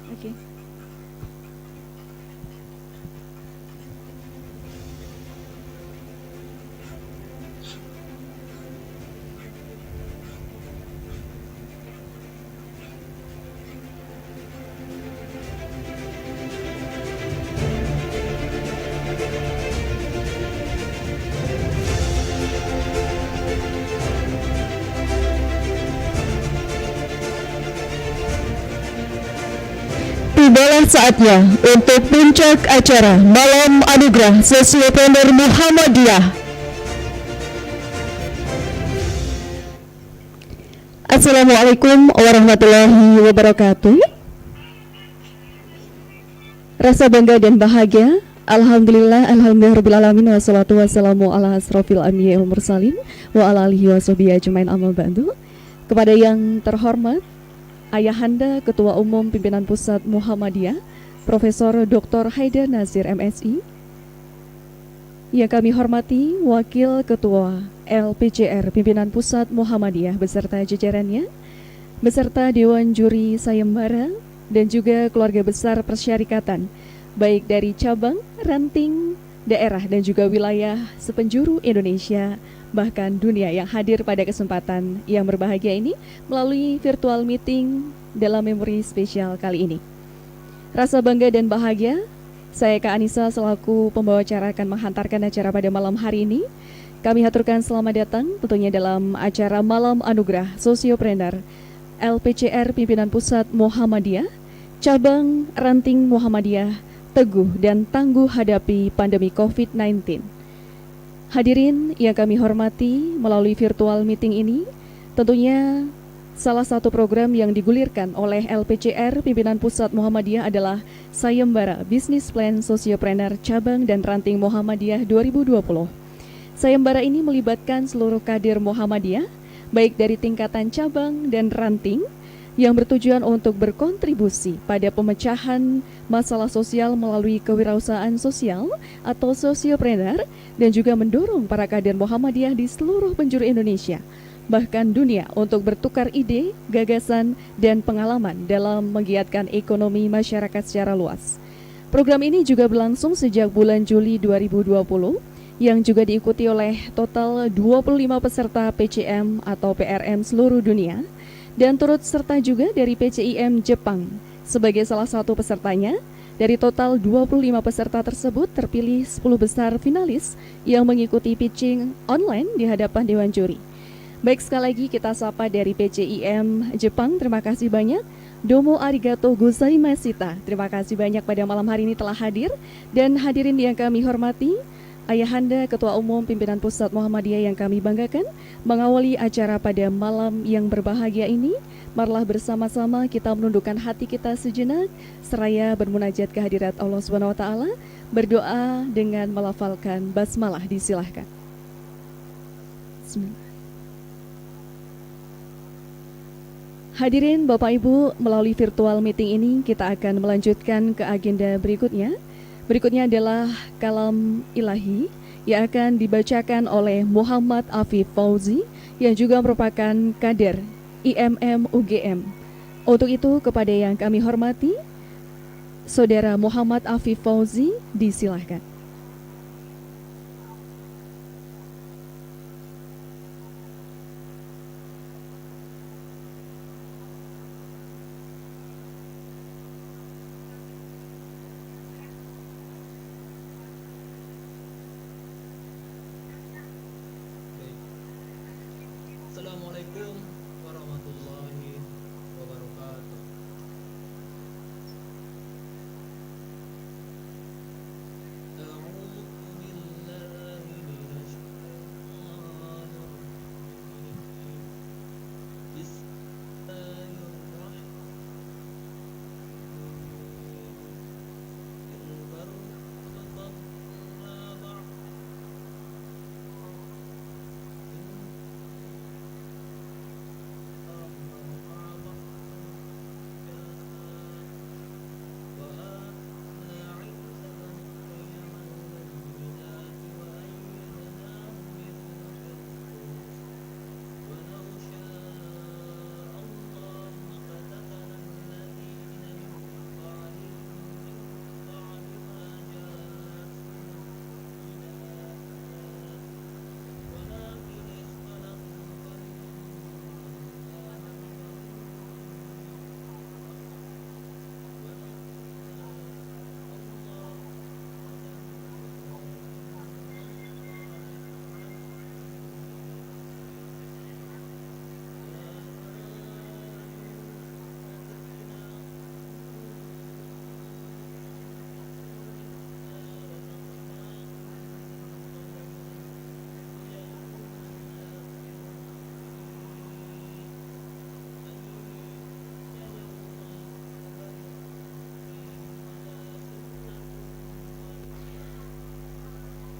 Oke. Tibalah saatnya untuk puncak acara Malam Anugerah Sosiopreneur Muhammadiyah. Assalamualaikum warahmatullahi wabarakatuh. Rasa bangga dan bahagia, Alhamdulillahirrabbilalamin, wassalatu wassalamu ala asrofil anbiya wal mursalin wa ala alihi wa sahbihi ajmain, amma ba'du. Kepada yang terhormat Ayahanda Ketua Umum Pimpinan Pusat Muhammadiyah, Profesor Dr. Haidar Nasir MSI, yang kami hormati Wakil Ketua LPCR Pimpinan Pusat Muhammadiyah beserta jajarannya, beserta Dewan Juri Sayembara, dan juga keluarga besar persyarikatan, baik dari cabang, ranting, daerah, dan juga wilayah sepenjuru Indonesia, bahkan dunia yang hadir pada kesempatan yang berbahagia ini melalui virtual meeting dalam memori spesial kali ini. Rasa bangga dan bahagia, saya Kak Anissa selaku pembawa acara akan menghantarkan acara pada malam hari ini. Kami haturkan selamat datang tentunya dalam acara Malam Anugerah Sosiopreneur LPCR Pimpinan Pusat Muhammadiyah, Cabang Ranting Muhammadiyah, teguh dan tangguh hadapi pandemi COVID-19. Hadirin yang kami hormati, melalui virtual meeting ini, tentunya salah satu program yang digulirkan oleh LPCR Pimpinan Pusat Muhammadiyah adalah Sayembara Business Plan Sosiopreneur Cabang dan Ranting Muhammadiyah 2020. Sayembara ini melibatkan seluruh kader Muhammadiyah, baik dari tingkatan cabang dan ranting, yang bertujuan untuk berkontribusi pada pemecahan masalah sosial melalui kewirausahaan sosial atau sosiopreneur, dan juga mendorong para kader Muhammadiyah di seluruh penjuru Indonesia, bahkan dunia, untuk bertukar ide, gagasan, dan pengalaman dalam menggiatkan ekonomi masyarakat secara luas. Program ini juga berlangsung sejak bulan Juli 2020, yang juga diikuti oleh total 25 peserta PCM atau PRM seluruh dunia, dan turut serta juga dari PCIM Jepang sebagai salah satu pesertanya. Dari total 25 peserta tersebut terpilih 10 besar finalis yang mengikuti pitching online di hadapan Dewan Juri. Baik, sekali lagi kita sapa dari PCIM Jepang, terima kasih banyak. Domo arigato gozaimashita, terima kasih banyak pada malam hari ini telah hadir. Dan hadirin yang kami hormati, Ayahanda Ketua Umum Pimpinan Pusat Muhammadiyah yang kami banggakan, mengawali acara pada malam yang berbahagia ini, marilah bersama-sama kita menundukkan hati kita sejenak, seraya bermunajat kehadirat Allah SWT, berdoa dengan melafalkan basmalah. Disilahkan. Bismillah. Hadirin Bapak Ibu, melalui virtual meeting ini kita akan melanjutkan ke agenda berikutnya. Berikutnya adalah kalam ilahi yang akan dibacakan oleh Muhammad Afif Fauzi yang juga merupakan kader IMM UGM. Untuk itu, kepada yang kami hormati, Saudara Muhammad Afif Fauzi, disilahkan. Assalamualaikum warahmatullahi wabarakatuh. A'udzu billahi minasyaitonir rajim. Bismillahirrahmanirrahim.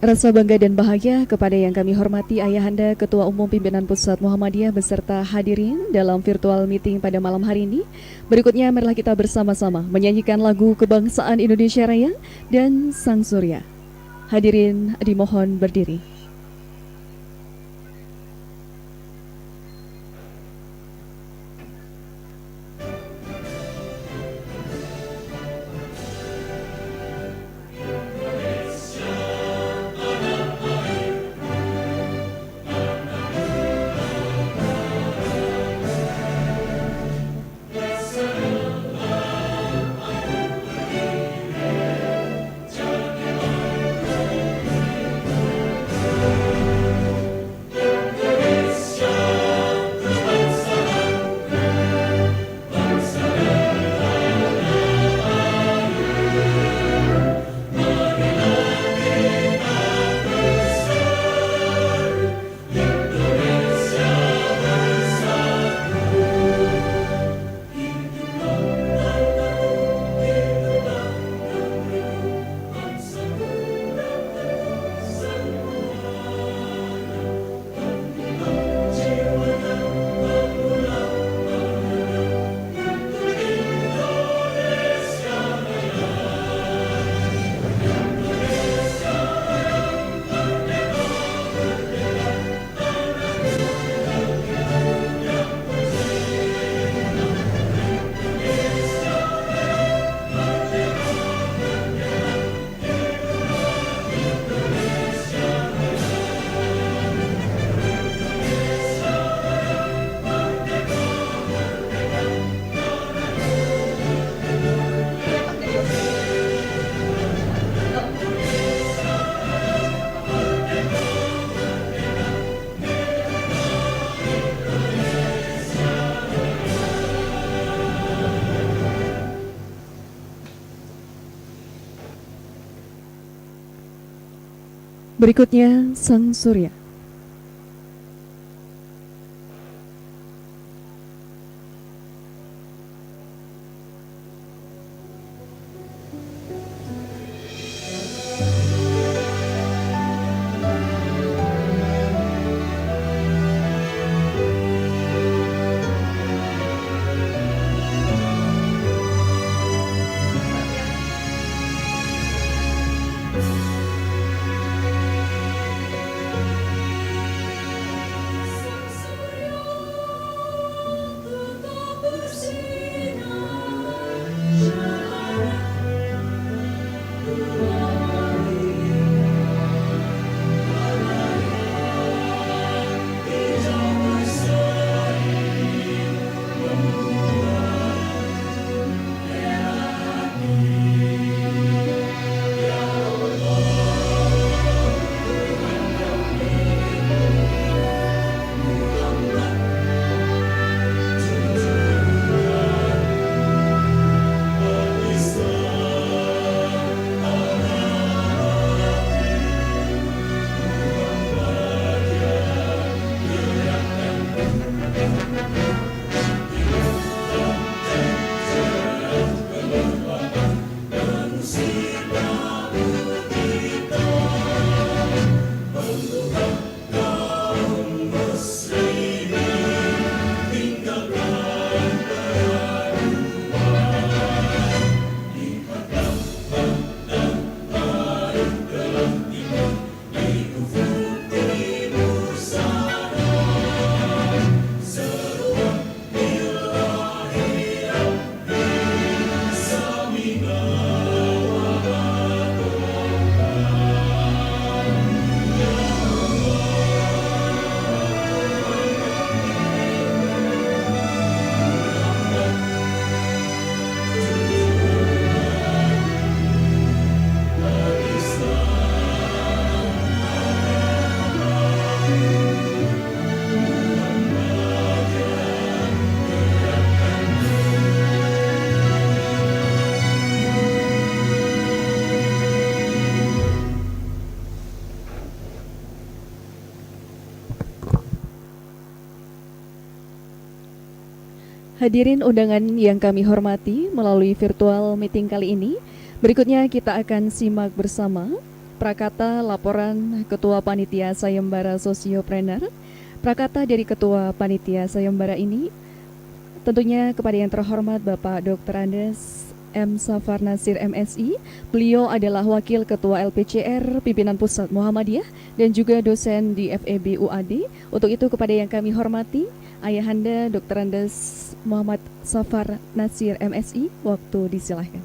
Rasa bangga dan bahagia kepada yang kami hormati Ayahanda Ketua Umum Pimpinan Pusat Muhammadiyah beserta hadirin dalam virtual meeting pada malam hari ini. Berikutnya marilah kita bersama-sama menyanyikan lagu Kebangsaan Indonesia Raya dan Sang Surya. Hadirin dimohon berdiri. Berikutnya Sang Surya. Hadirin undangan yang kami hormati melalui virtual meeting kali ini, berikutnya kita akan simak bersama Prakata laporan Ketua Panitia Sayembara Sosiopreneur. Prakata dari Ketua Panitia Sayembara ini tentunya kepada yang terhormat Bapak Dr. Andes M. Safar Nasir MSI. Beliau adalah Wakil Ketua LPCR Pimpinan Pusat Muhammadiyah dan juga dosen di FEB UAD. Untuk itu kepada yang kami hormati Ayahanda Dr. Andes Muhammad Safar Nasir MSI, waktu disilahkan.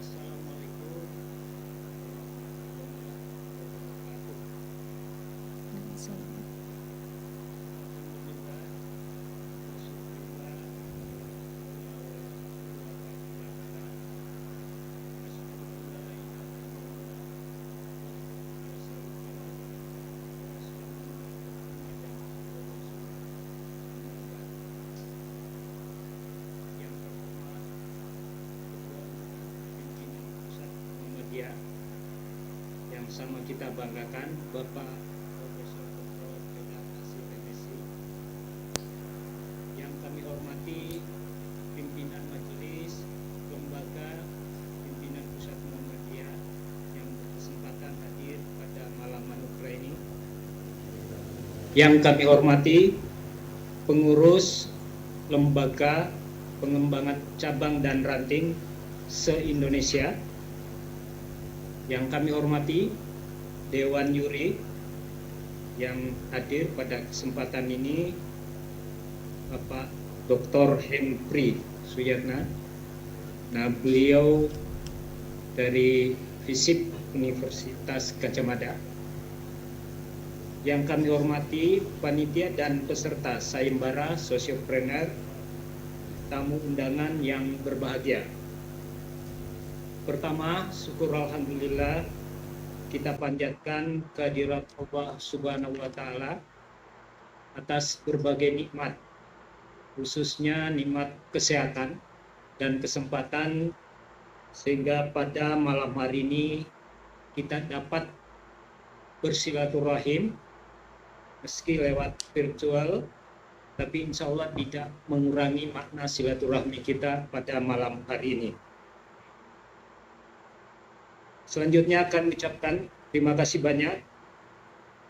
Assalamualaikum yang sama kita banggakan, Bapak Profesor Dr. Haidar Nasir MSI, yang kami hormati pimpinan majelis, lembaga, pimpinan pusat Muhammadiyah yang berkesempatan hadir pada malam anugerah ini, yang kami hormati pengurus lembaga pengembangan cabang dan ranting se-Indonesia, yang kami hormati Dewan Juri yang hadir pada kesempatan ini, Bapak Dr. Henry Suyatna. Nah, beliau dari FISIP Universitas Gadjah Mada. Yang kami hormati panitia dan peserta sayembara sosiopreneur, tamu undangan yang berbahagia. Pertama, syukur alhamdulillah kita panjatkan kehadirat Allah Subhanahu wa taala atas berbagai nikmat, khususnya nikmat kesehatan dan kesempatan, sehingga pada malam hari ini kita dapat bersilaturahim meski lewat virtual, tapi insya Allah tidak mengurangi makna silaturahmi kita pada malam hari ini. Selanjutnya akan ucapkan terima kasih banyak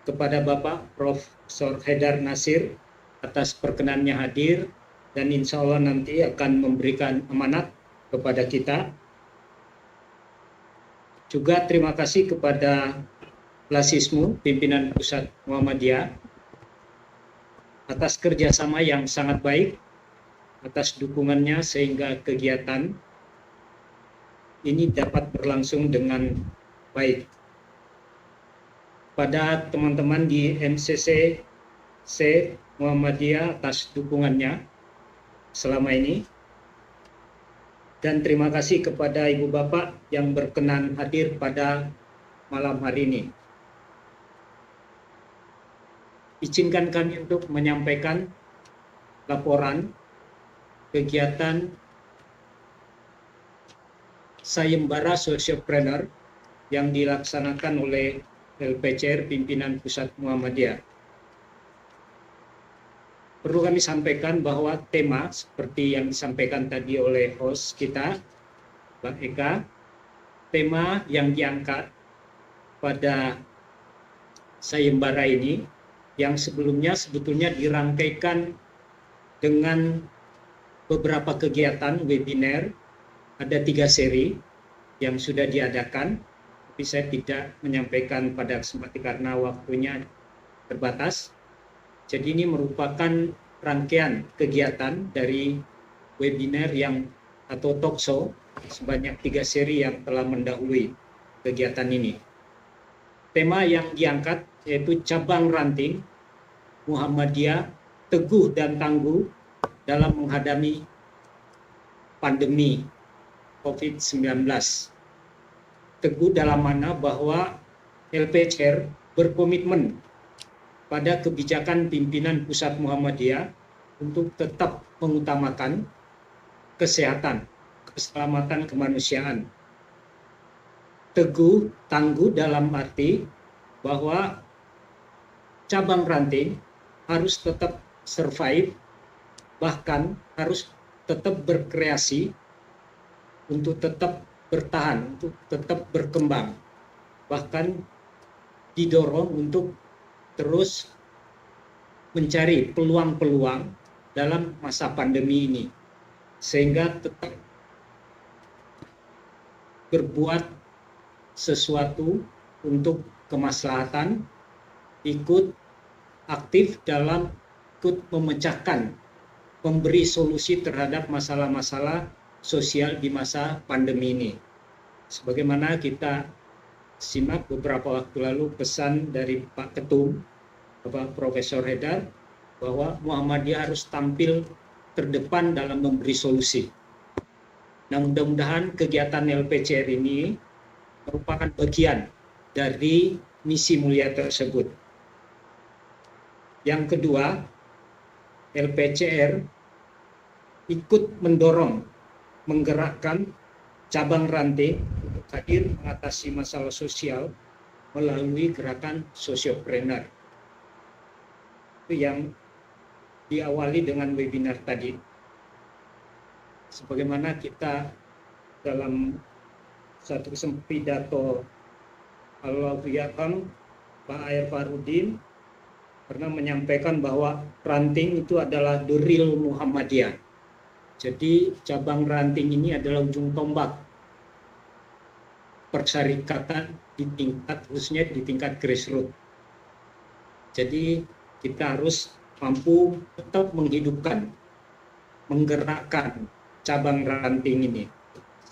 kepada Bapak Profesor Haidar Nasir atas perkenannya hadir, dan insya Allah nanti akan memberikan amanat kepada kita. Juga terima kasih kepada Lasismu, pimpinan Pusat Muhammadiyah, atas kerjasama yang sangat baik, atas dukungannya sehingga kegiatan ini dapat berlangsung dengan baik. Pada teman-teman di MCC Muhammadiyah atas dukungannya selama ini. Dan terima kasih kepada Ibu Bapak yang berkenan hadir pada malam hari ini. Izinkan kami untuk menyampaikan laporan kegiatan sayembara sosiopreneur yang dilaksanakan oleh LPCR Pimpinan Pusat Muhammadiyah. Perlu kami sampaikan bahwa tema seperti yang disampaikan tadi oleh host kita, Mbak Eka, tema yang diangkat pada sayembara ini yang sebelumnya sebetulnya dirangkaikan dengan beberapa kegiatan webinar. Ada 3 seri yang sudah diadakan, tapi saya tidak menyampaikan pada kesempatan karena waktunya terbatas. Jadi ini merupakan rangkaian kegiatan dari webinar yang atau talk show sebanyak 3 seri yang telah mendahului kegiatan ini. Tema yang diangkat yaitu cabang ranting Muhammadiyah teguh dan tangguh dalam menghadapi pandemi COVID-19. Teguh dalam mana bahwa LPCR berkomitmen pada kebijakan pimpinan Pusat Muhammadiyah untuk tetap mengutamakan kesehatan, keselamatan kemanusiaan. Teguh, tangguh dalam arti bahwa cabang ranting harus tetap survive, bahkan harus tetap berkreasi untuk tetap bertahan, untuk tetap berkembang, bahkan didorong untuk terus mencari peluang-peluang dalam masa pandemi ini, sehingga tetap berbuat sesuatu untuk kemaslahatan, ikut aktif dalam ikut memecahkan, memberi solusi terhadap masalah-masalah sosial di masa pandemi ini. Sebagaimana kita simak beberapa waktu lalu pesan dari Pak Ketum, Bapak Profesor Haidar, bahwa Muhammadiyah harus tampil terdepan dalam memberi solusi. Nah, mudah-mudahan kegiatan LPCR ini merupakan bagian dari misi mulia tersebut. Yang kedua, LPCR ikut mendorong, menggerakkan cabang ranting untuk hadir mengatasi masalah sosial melalui gerakan sosiopreneur. Itu yang diawali dengan webinar tadi. Sebagaimana kita dalam satu pidato Allahu Yakam, Pak Air Farudin pernah menyampaikan bahwa ranting itu adalah the real Muhammadiyah. Jadi cabang ranting ini adalah ujung tombak persyarikatan di tingkat, khususnya di tingkat grassroots. Jadi kita harus mampu tetap menghidupkan, menggerakkan cabang ranting ini.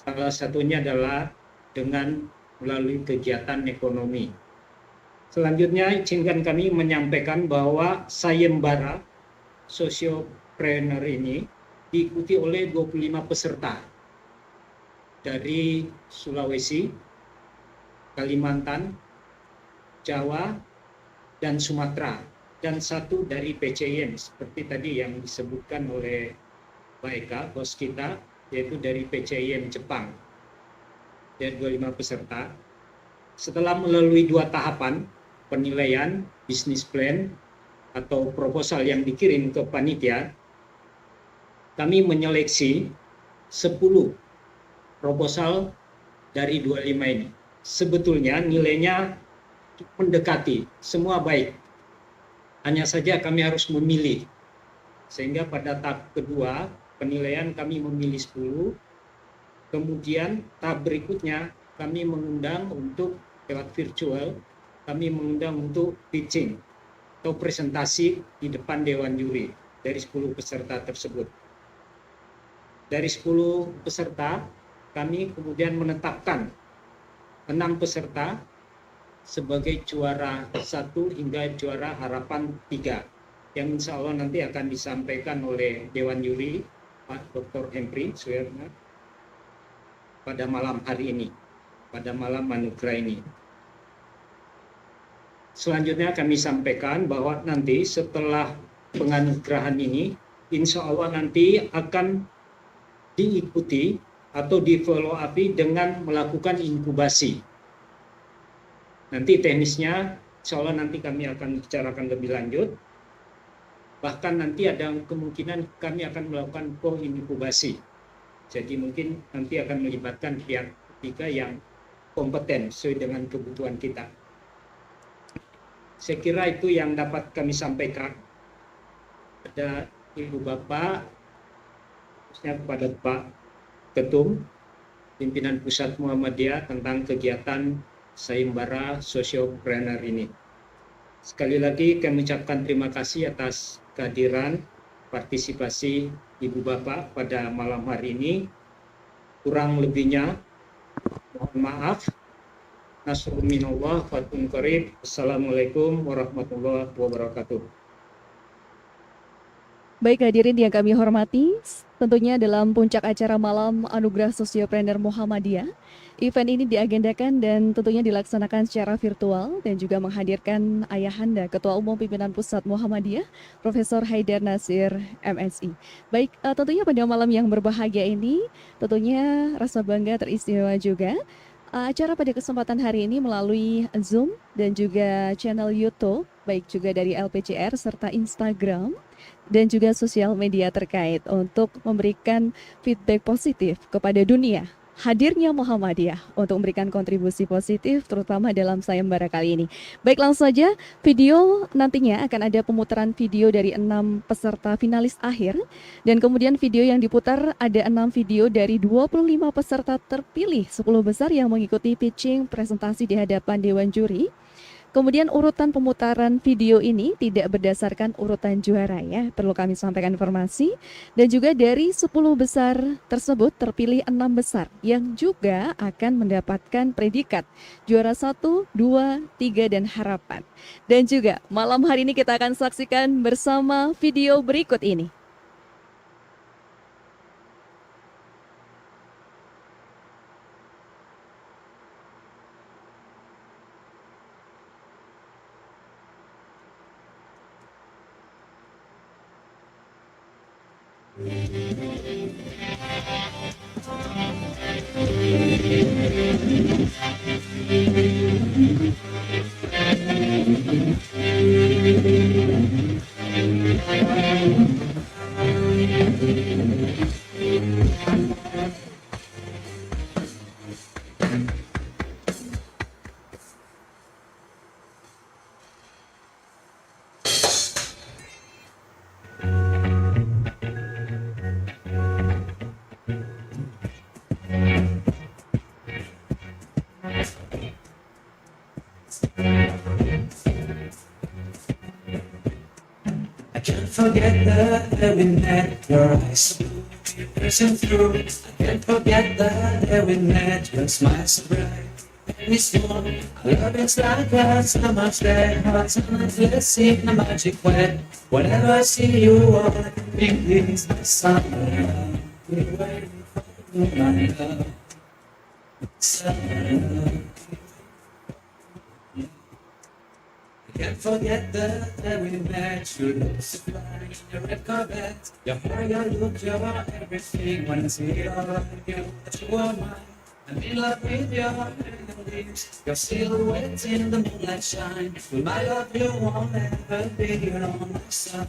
Salah satunya adalah dengan melalui kegiatan ekonomi. Selanjutnya, izinkan kami menyampaikan bahwa sayembara sosiopreneur ini diikuti oleh 25 peserta dari Sulawesi, Kalimantan, Jawa, dan Sumatera, dan satu dari PCIM, seperti tadi yang disebutkan oleh Pak Eka, bos kita, yaitu dari PCIM Jepang. Ada 25 peserta. Setelah melalui 2 tahapan, penilaian, bisnis plan, atau proposal yang dikirim ke panitia, kami menyeleksi 10 proposal dari 25 ini. Sebetulnya nilainya mendekati, semua baik. Hanya saja kami harus memilih. Sehingga pada tahap kedua, penilaian kami memilih 10. Kemudian tahap berikutnya kami mengundang untuk lewat virtual, kami mengundang untuk pitching atau presentasi di depan Dewan Juri dari 10 peserta tersebut. Dari 10 peserta, kami kemudian menetapkan 6 peserta sebagai juara 1 hingga juara harapan 3, yang insya Allah nanti akan disampaikan oleh Dewan Juri Pak Dr. Hempri Suyarna pada malam hari ini, pada malam anugerah ini. Selanjutnya kami sampaikan bahwa nanti setelah penganugerahan ini, insya Allah nanti akan diikuti atau di follow up dengan melakukan inkubasi. Nanti teknisnya, insya Allah nanti kami akan bicarakan lebih lanjut. Bahkan nanti ada kemungkinan kami akan melakukan co-inkubasi. Jadi mungkin nanti akan melibatkan pihak ketiga yang kompeten sesuai dengan kebutuhan kita. Saya kira itu yang dapat kami sampaikan kepada Ibu Bapak, khususnya kepada Pak Ketum, pimpinan Pusat Muhammadiyah tentang kegiatan sayembara sosiopreneur ini. Sekali lagi kami ucapkan terima kasih atas kehadiran partisipasi Ibu Bapak pada malam hari ini. Kurang lebihnya mohon maaf. Nasrul minallah fatun qarib. Assalamualaikum warahmatullahi wabarakatuh. Baik hadirin yang kami hormati, tentunya dalam puncak acara malam Anugerah Sosiopreneur Muhammadiyah, event ini diagendakan dan tentunya dilaksanakan secara virtual dan juga menghadirkan Ayahanda Ketua Umum Pimpinan Pusat Muhammadiyah, Profesor Haidar Nasir, MSI. Baik, tentunya pada malam yang berbahagia ini, tentunya rasa bangga teristimewa juga. Acara pada kesempatan hari ini melalui Zoom dan juga channel YouTube, baik juga dari LPCR serta Instagram dan juga sosial media terkait untuk memberikan feedback positif kepada dunia hadirnya Muhammadiyah untuk memberikan kontribusi positif terutama dalam sayembara kali ini. Baik, langsung saja video nantinya akan ada pemutaran video dari 6 peserta finalis akhir dan kemudian video yang diputar ada 6 video dari 25 peserta terpilih 10 besar yang mengikuti pitching presentasi di hadapan Dewan Juri. Kemudian urutan pemutaran video ini tidak berdasarkan urutan juara ya, perlu kami sampaikan informasi. Dan juga dari 10 besar tersebut terpilih 6 besar yang juga akan mendapatkan predikat juara 1, 2, 3, dan harapan. Dan juga malam hari ini kita akan saksikan bersama video berikut ini. I can't forget the day we met, your eyes so blue, you piercing through. I can't forget the day we met, your smile so bright. Very small, our love is like a summer's day, hearts endless in a magic way. Whenever I see you, all I can think is my summer. We're waiting for you, my love. Summer. I can't forget the day we met. You look so fly in your red Corvette. Your hair, your look, your everything. When I see it all of you, that you are mine. I'm in love with your hair and lips. Your silhouette in the moonlight shine. With my love, you won't ever be on my side.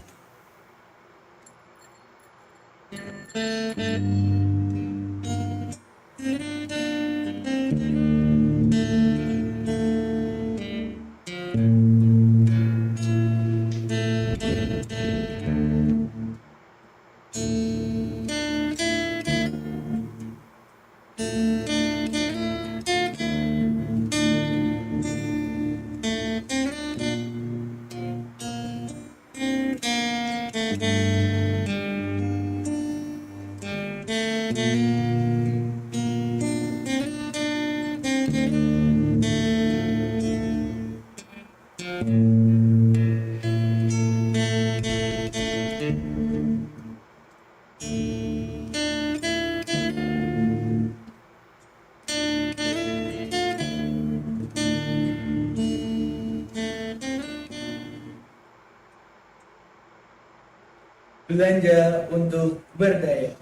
Belanja untuk berdaya.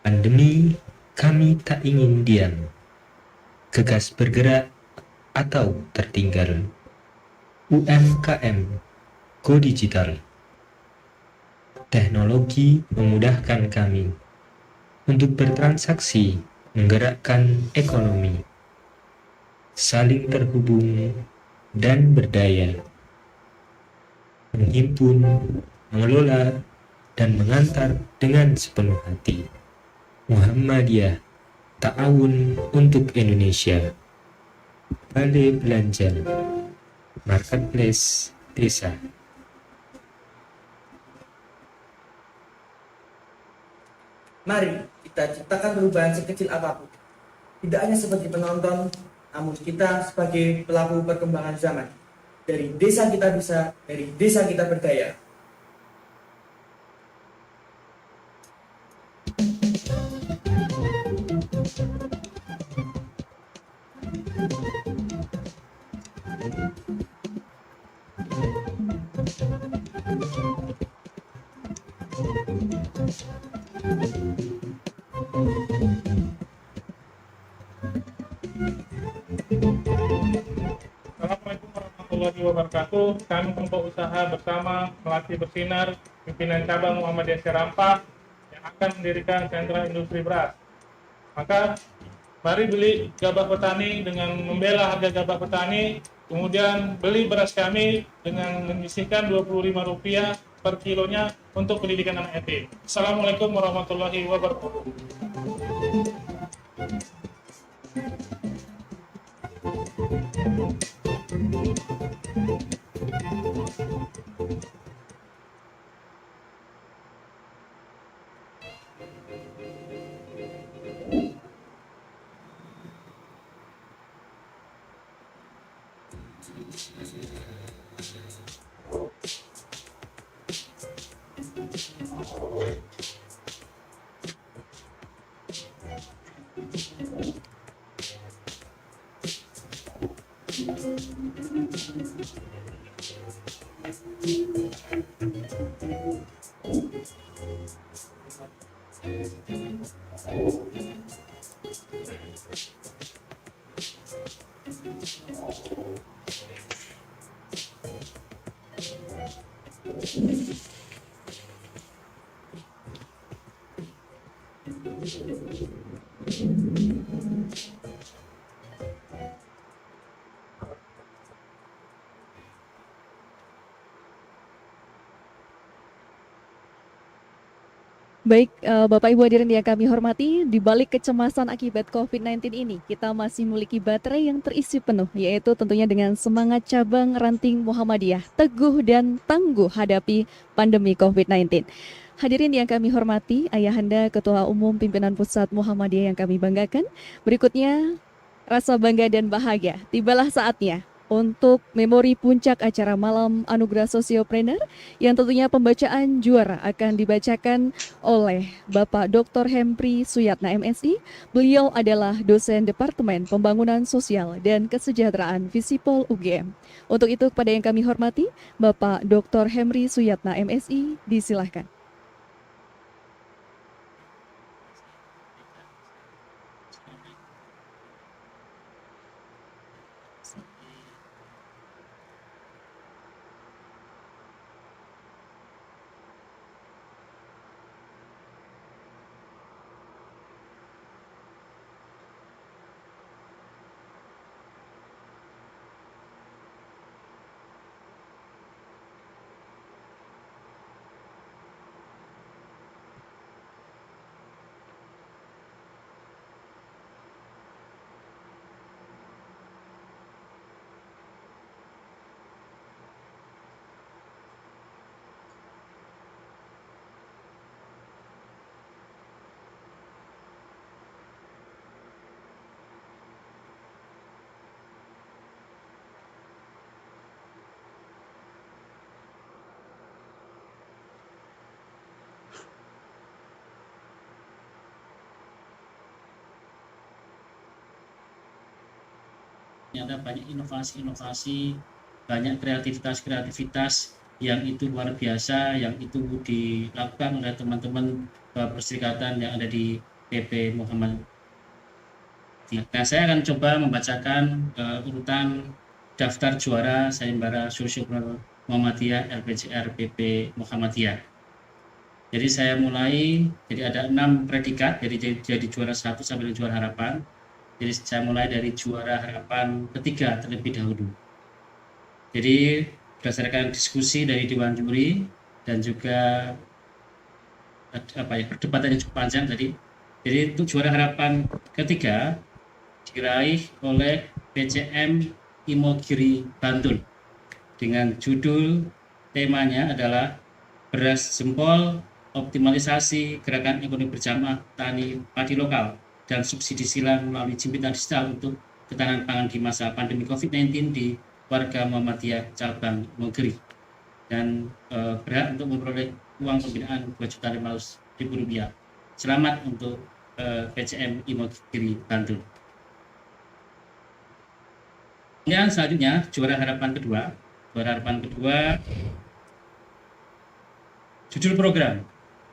Pandemi, kami tak ingin diam. Gegas bergerak atau tertinggal. UMKM Go Digital. Teknologi memudahkan kami untuk bertransaksi, menggerakkan ekonomi, saling terhubung dan berdaya, menghimpun, mengelola, dan mengantar dengan sepenuh hati. Muhammadiyah, Ta'awun untuk Indonesia. Balai Belanja, Marketplace Desa. Mari kita ciptakan perubahan sekecil apapun. Tidak hanya sebagai penonton, namun kita sebagai pelaku perkembangan zaman. Dari desa kita bisa, dari desa kita berdaya. Assalamualaikum warahmatullahi wabarakatuh. Kami kelompok usaha bersama Melati Bersinar, pimpinan cabang Muhammadiyah Serampah yang akan mendirikan sentra industri beras. Maka mari beli gabah petani dengan membela harga gabah petani, kemudian beli beras kami dengan menyisihkan Rp25 per kilonya untuk pendidikan anak yatim. Assalamualaikum warahmatullahi wabarakatuh. Baik, Bapak Ibu hadirin yang kami hormati, di balik kecemasan akibat COVID-19 ini, kita masih memiliki baterai yang terisi penuh, yaitu tentunya dengan semangat cabang ranting Muhammadiyah, teguh dan tangguh hadapi pandemi COVID-19. Hadirin yang kami hormati, Ayahanda Ketua Umum Pimpinan Pusat Muhammadiyah yang kami banggakan, berikutnya rasa bangga dan bahagia, tibalah saatnya untuk memori puncak acara Malam Anugerah Sosiopreneur yang tentunya pembacaan juara akan dibacakan oleh Bapak Dr. Hempri Suyatna MSI. Beliau adalah dosen Departemen Pembangunan Sosial dan Kesejahteraan Visipol UGM. Untuk itu kepada yang kami hormati, Bapak Dr. Hempri Suyatna MSI, disilahkan. Ternyata banyak inovasi-inovasi, banyak kreativitas-kreativitas yang itu luar biasa, yang itu dilakukan oleh teman-teman perserikatan yang ada di PP Muhammad. Nah, saya akan coba membacakan urutan daftar juara sayembara Sosiopreneur Muhammadiyah LPJR PP Muhammadiyah. Jadi saya mulai, jadi ada 6 predikat, jadi juara 1 sampai juara harapan. Jadi saya mulai dari juara harapan ketiga terlebih dahulu. Jadi berdasarkan diskusi dari Dewan Juri dan juga perdebatan yang cukup panjang tadi. Jadi untuk juara harapan ketiga diraih oleh PCM Imogiri Bantul dengan judul temanya adalah beras jempol, optimalisasi gerakan ekonomi berjamaah tani padi lokal dan subsidi silang melalui jempitan digital untuk ketahanan pangan di masa pandemi COVID-19 di warga Muhammadiyah cabang Imogiri, dan berhak untuk memperoleh uang pembinaan Rp2.500.000. Selamat untuk PCM Imogiri Bantul. Yang selanjutnya juara harapan kedua, judul program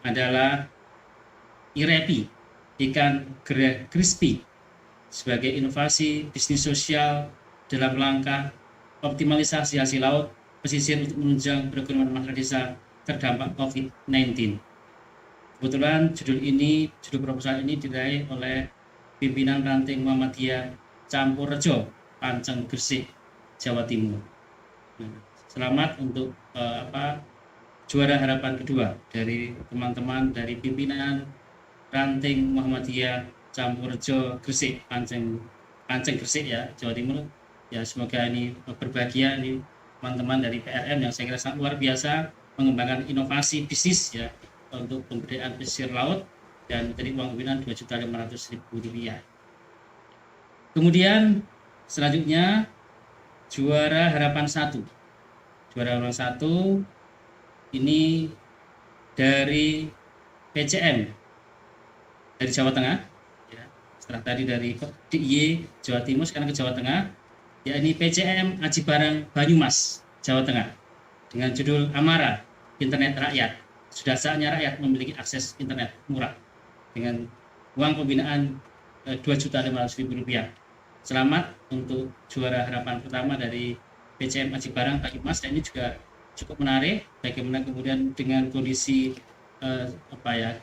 adalah IREPI, ikan gereh crispy, sebagai inovasi bisnis sosial dalam langkah optimalisasi hasil laut pesisir untuk menunjang perekonomian masyarakat desa terdampak COVID-19. Kebetulan judul proposal ini diraih oleh pimpinan ranting Muhammadiyah Campurrejo, Panceng Gresik, Jawa Timur. Nah, selamat untuk juara harapan kedua dari teman-teman dari pimpinan ranting Muhammadiyah Campurrejo Gresik, Panceng Gresik ya, Jawa Timur. Ya, semoga ini berbahagia nih teman-teman dari PRM yang saya kira sangat luar biasa mengembangkan inovasi bisnis ya untuk pemberdayaan pesisir laut dan dari uang pimpinan Rp2.500.000. Kemudian selanjutnya juara harapan 1. Juara harapan 1 ini dari PCM dari Jawa Tengah ya. Setelah tadi dari DIY Jawa Timur, sekarang ke Jawa Tengah, yakni PCM Aji Barang Banyumas, Jawa Tengah, dengan judul Amara Internet Rakyat. Sudah saatnya rakyat memiliki akses internet murah dengan uang pembinaan Rp2.500.000. Selamat untuk juara harapan pertama dari PCM Aji Barang Banyumas. Dan ini juga cukup menarik bagaimana kemudian dengan kondisi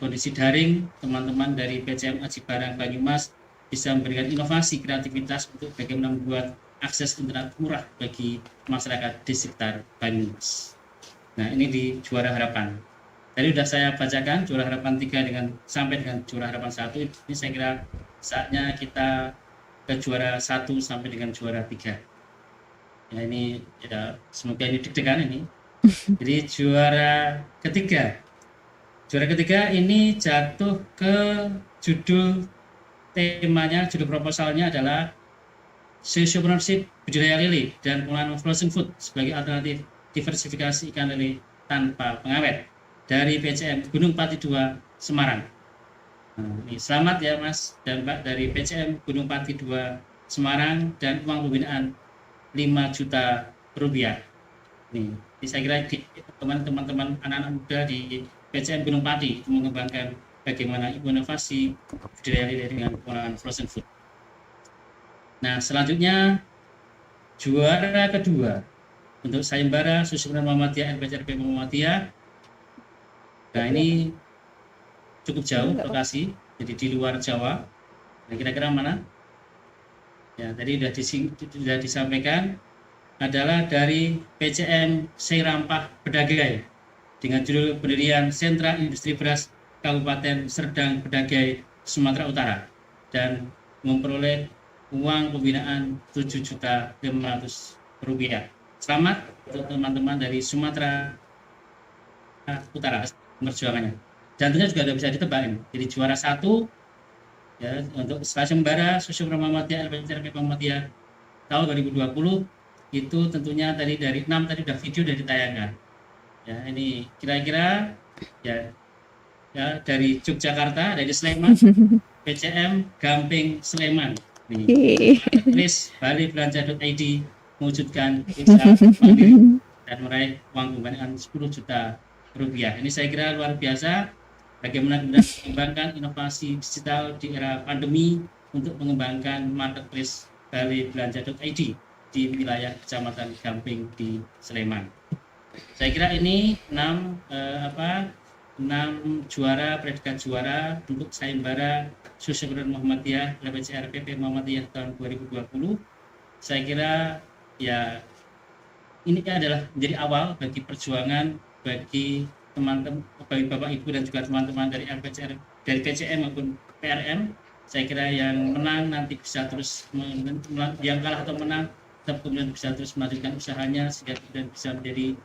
kondisi daring, teman-teman dari PCM Aji Barang Banyumas bisa memberikan inovasi kreativitas untuk bagaimana membuat akses internet murah bagi masyarakat di sekitar Banyumas. Nah, ini di juara harapan. Tadi sudah saya bacakan juara harapan 3 sampai dengan juara harapan 1. Ini saya kira saatnya kita ke juara 1 sampai dengan juara 3. Ya, ini ya, semoga ini deg-degan ini. Jadi juara ketiga ini jatuh ke judul temanya, judul proposalnya adalah Sociopreneurship Budidaya Lele dan Pengelolaan Frozen Food sebagai alternatif diversifikasi ikan lele tanpa pengawet dari PCM Gunung Pati 2 Semarang. Nah, ini selamat ya Mas dan Mbak dari PCM Gunung Pati 2 Semarang dan uang pembinaan Rp5 juta. Nih, saya kira teman-teman anak-anak muda di PCM Gunung Pati mengembangkan bagaimana inovasi budidaya lele dengan pengolahan frozen food. Nah, selanjutnya juara kedua untuk sayembara Sociopreneur Muhammadiyah LPCRP Muhammadiyah. Nah, ini cukup jauh lokasi, jadi di luar Jawa. Nah, kira-kira mana? Ya, tadi sudah disampaikan adalah dari PCM Seirampah Bedagai dengan judul pendirian Sentra Industri Beras Kabupaten Serdang Bedagai, Sumatera Utara dan memperoleh uang pembinaan Rp7.500.000. Selamat untuk teman-teman dari Sumatera Utara perjuangannya. Dan tentunya juga sudah bisa ditebak ini. Jadi juara 1 ya untuk sayembara Sociopreneur Muhammadiyah LPCRP Muhammadiyah tahun 2020 itu tentunya tadi dari 6 tadi sudah video sudah ditayangkan. Ya, ini kira-kira ya dari Yogyakarta, dari Sleman, PCM Gamping Sleman. Nih, tulis balibelanja.id mewujudkan usaha mandiri dan meraih uang pembinaan Rp10 juta. Ini saya kira luar biasa bagaimana kita mengembangkan inovasi digital di era pandemi untuk mengembangkan marketplace balibelanja.id di wilayah Kecamatan Gamping di Sleman. Saya kira ini 6 juara, predikat juara untuk sayembara Sociopreneur Muhammadiyah LPCRP Muhammadiyah tahun 2020. Saya kira ya ini adalah menjadi awal bagi perjuangan bagi teman-teman, bagi Bapak Ibu dan juga teman-teman dari LPCR, dari PCM maupun PRM. Saya kira yang menang nanti bisa terus yang kalah atau menang tetap kemudian bisa terus melanjutkan usahanya sehingga kemudian bisa menjadi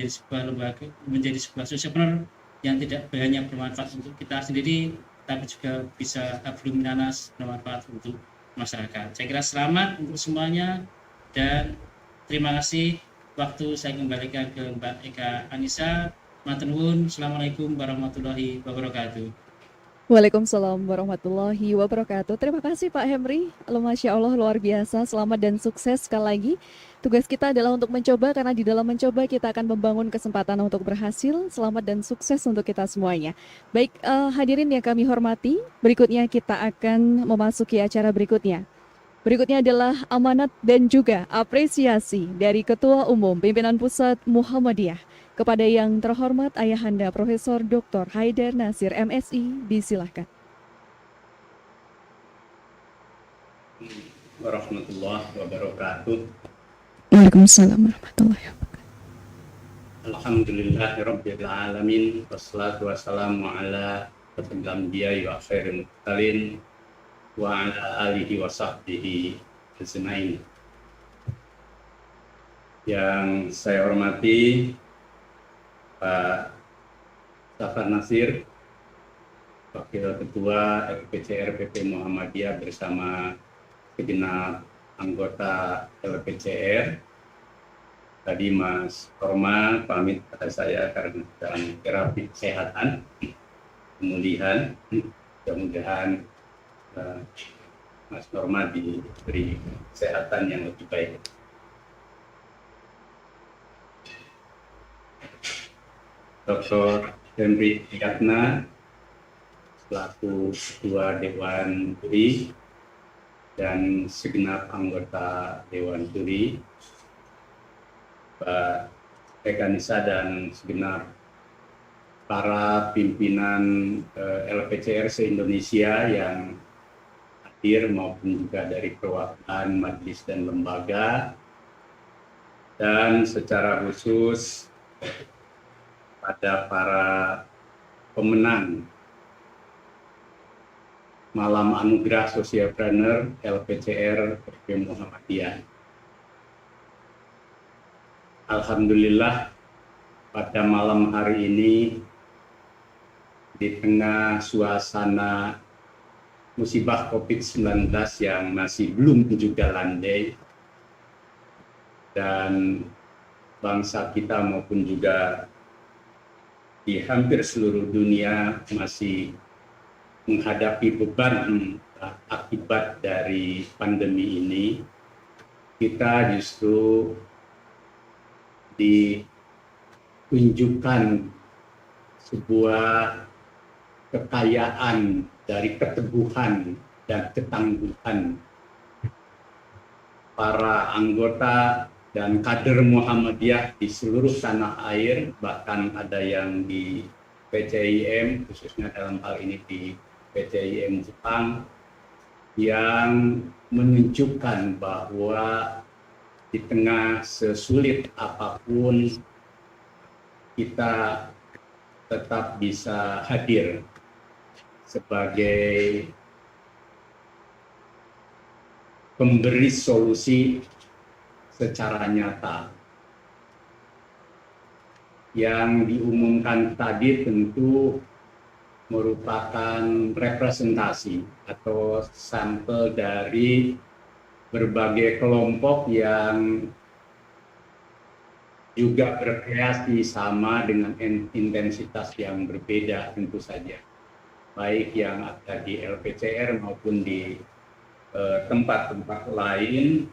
sebuah lembaga, menjadi sebuah sociopreneur yang tidak hanya bermanfaat untuk kita sendiri tapi juga bisa belum nanas bermanfaat untuk masyarakat. Saya kira selamat untuk semuanya dan terima kasih. Waktu saya kembalikan ke Mbak Eka Anissa. Matur nuwun. Assalamualaikum warahmatullahi wabarakatuh. Waalaikumsalam warahmatullahi wabarakatuh. Terima kasih Pak Hemri. Masya Allah luar biasa. Selamat dan sukses sekali lagi. Tugas kita adalah untuk mencoba karena di dalam mencoba kita akan membangun kesempatan untuk berhasil. Selamat dan sukses untuk kita semuanya. Baik hadirin yang kami hormati. Berikutnya kita akan memasuki acara berikutnya. Berikutnya adalah amanat dan juga apresiasi dari Ketua Umum Pimpinan Pusat Muhammadiyah kepada yang terhormat Ayahanda Profesor Dr. Haidar Nasir MSI, disilahkan. warahmatullahi wabarakatuh. Waalaikumsalam warahmatullahi wabarakatuh. Alhamdulillahirabbil alamin wassalatu wassalamu ala asyrofil anbiya'i wa khairil mursalin wa ala alihi wa sahbihi ajmain. Yang saya hormati Pak Safar Nasir, Wakil Ketua LPCR PP Muhammadiyah bersama segenap anggota LPCR. Tadi Mas Norma pamit pada saya karena dalam terapi kesehatan, pemulihan. Mudah-mudahan Mas Norma diberi kesehatan yang lebih baik. Dr. Henry Yatna selaku Ketua Dewan Juri dan segenap anggota Dewan Juri, Pak Eka Nisa dan segenap para pimpinan LPCR se-Indonesia yang hadir maupun juga dari perwakilan majelis dan lembaga, dan secara khusus pada para pemenang Malam Anugerah Sosialpreneur LPCR PP Muhammadiyah. Alhamdulillah pada malam hari ini di tengah suasana musibah COVID-19 yang masih belum juga landai dan bangsa kita maupun juga di hampir seluruh dunia masih menghadapi beban akibat dari pandemi ini, kita justru ditunjukkan sebuah kekayaan dari keteguhan dan ketangguhan para anggota dan kader Muhammadiyah di seluruh tanah air, bahkan ada yang di PCIM, khususnya dalam hal ini di PCIM Jepang, yang menunjukkan bahwa di tengah sesulit apapun kita tetap bisa hadir sebagai pemberi solusi secara nyata. Yang diumumkan tadi tentu merupakan representasi atau sampel dari berbagai kelompok yang juga berkreasi sama dengan intensitas yang berbeda tentu saja, baik yang ada di LPCR maupun di tempat-tempat lain.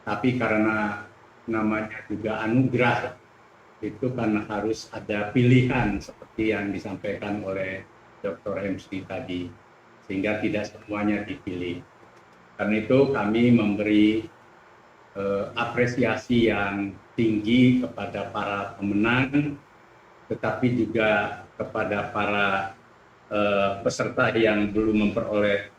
Tapi karena namanya juga anugerah, itu karena harus ada pilihan seperti yang disampaikan oleh Dr. Hemsdi tadi, sehingga tidak semuanya dipilih. Karena itu kami memberi apresiasi yang tinggi kepada para pemenang, tetapi juga kepada para peserta yang belum memperoleh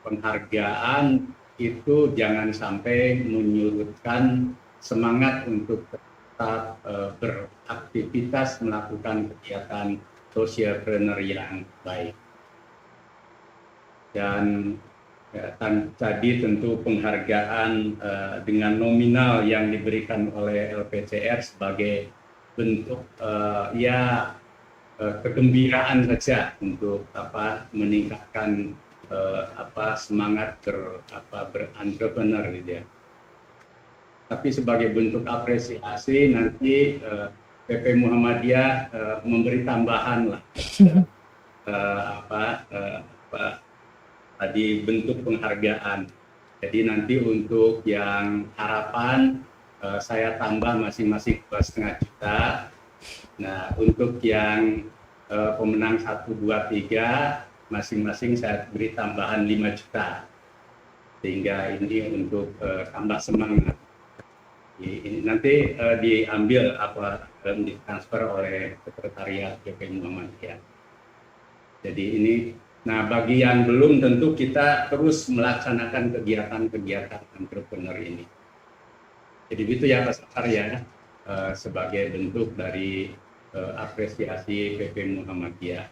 penghargaan. Itu jangan sampai menyurutkan semangat untuk tetap beraktivitas melakukan kegiatan sosialpreneur yang baik. Dan tadi tentu penghargaan dengan nominal yang diberikan oleh LPCR sebagai bentuk kegembiraan saja untuk meningkatkan semangat berentrepreneur gitu ya. Tapi sebagai bentuk apresiasi nanti PP Muhammadiyah memberi tambahan lah tadi bentuk penghargaan. Jadi nanti untuk yang harapan saya tambah masing-masing 2,5 juta. Nah untuk yang pemenang 1, 2, 3 masing-masing saya beri tambahan 5 juta, sehingga ini untuk tambah semangat. Ini nanti diambil ditransfer oleh Sekretariat PP Muhammadiyah. Jadi ini Nah, bagi yang belum, tentu kita terus melaksanakan kegiatan-kegiatan entrepreneur ini. Jadi itu ya Pak Safar ya, sebagai bentuk dari apresiasi PP Muhammadiyah.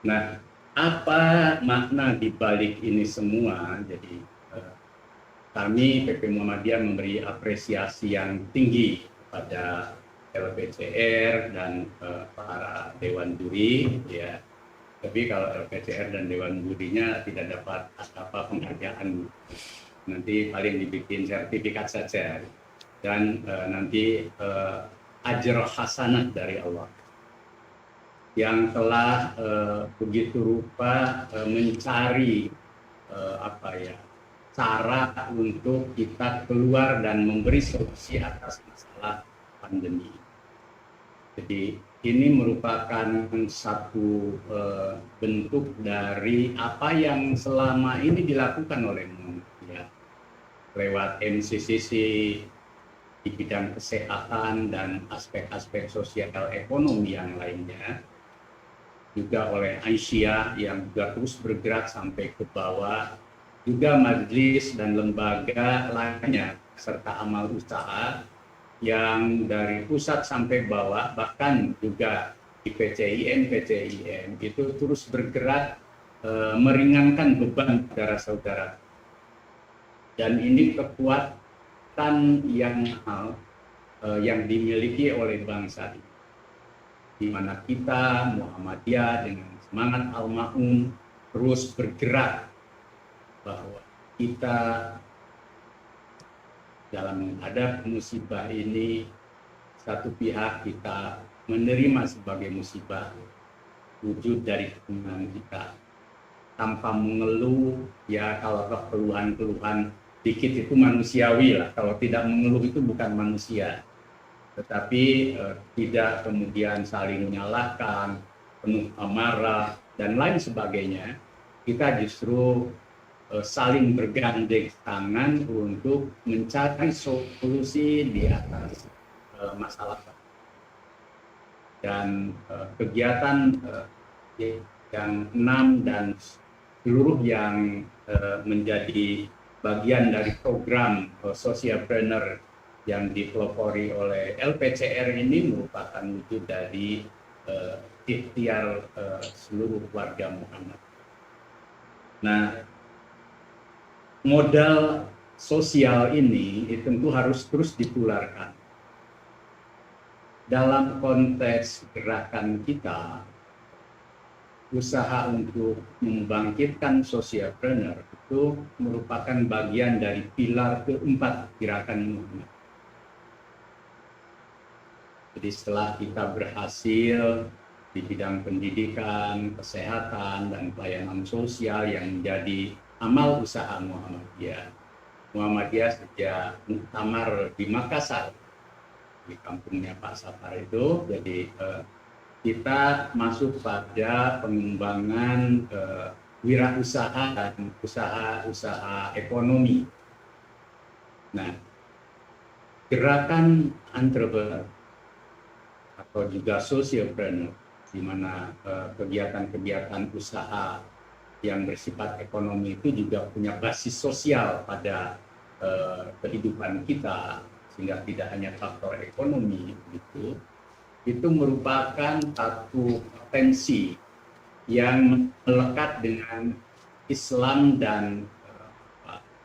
Nah, apa makna di balik ini semua? Jadi kami PP Muhammadiyah memberi apresiasi yang tinggi kepada LPCR dan para dewan juri ya. Tapi kalau LPCR dan dewan jurinya tidak dapat apa penghargaan, nanti paling dibikin sertifikat saja dan nanti ajr hasanah dari Allah yang telah begitu rupa mencari cara untuk kita keluar dan memberi solusi atas masalah pandemi. Jadi ini merupakan satu bentuk dari apa yang selama ini dilakukan oleh Muhammadiyah lewat MCCC di bidang kesehatan dan aspek-aspek sosial ekonomi yang lainnya, juga oleh Aisyah yang juga terus bergerak sampai ke bawah, juga majelis dan lembaga lainnya serta amal usaha yang dari pusat sampai bawah, bahkan juga di PCIM itu terus bergerak meringankan beban saudara-saudara. Dan ini kekuatan yang mahal yang dimiliki oleh bangsa ini, di mana kita Muhammadiyah dengan semangat al-ma'un terus bergerak bahwa kita dalam menghadapi musibah ini, satu pihak kita menerima sebagai musibah wujud dari kemenangan kita tanpa mengeluh. Ya, kalau keluhan-keluhan dikit itu manusiawi lah, kalau tidak mengeluh itu bukan manusia. Tetapi tidak kemudian saling menyalahkan, penuh amarah dan lain sebagainya, kita justru saling bergandeng tangan untuk mencari solusi di atas masalah. Dan kegiatan yang 6 dan seluruh yang menjadi bagian dari program Socialpreneur yang dipelopori oleh LPCR ini merupakan wujud dari ikhtiar seluruh warga Muhammad. Nah, modal sosial ini tentu harus terus ditularkan. Dalam konteks gerakan kita, usaha untuk membangkitkan Socialpreneur itu merupakan bagian dari pilar keempat gerakan Muhammad. Jadi setelah kita berhasil di bidang pendidikan, kesehatan, dan pelayanan sosial yang menjadi amal usaha Muhammadiyah. Muhammadiyah sejak muktamar di Makassar, di kampungnya Pak Safar itu, jadi kita masuk pada pengembangan wirausaha dan usaha-usaha ekonomi. Nah, gerakan entrepreneur atau juga socialpreneur, di mana kegiatan-kegiatan usaha yang bersifat ekonomi itu juga punya basis sosial pada kehidupan kita, sehingga tidak hanya faktor ekonomi itu merupakan satu potensi yang melekat dengan Islam dan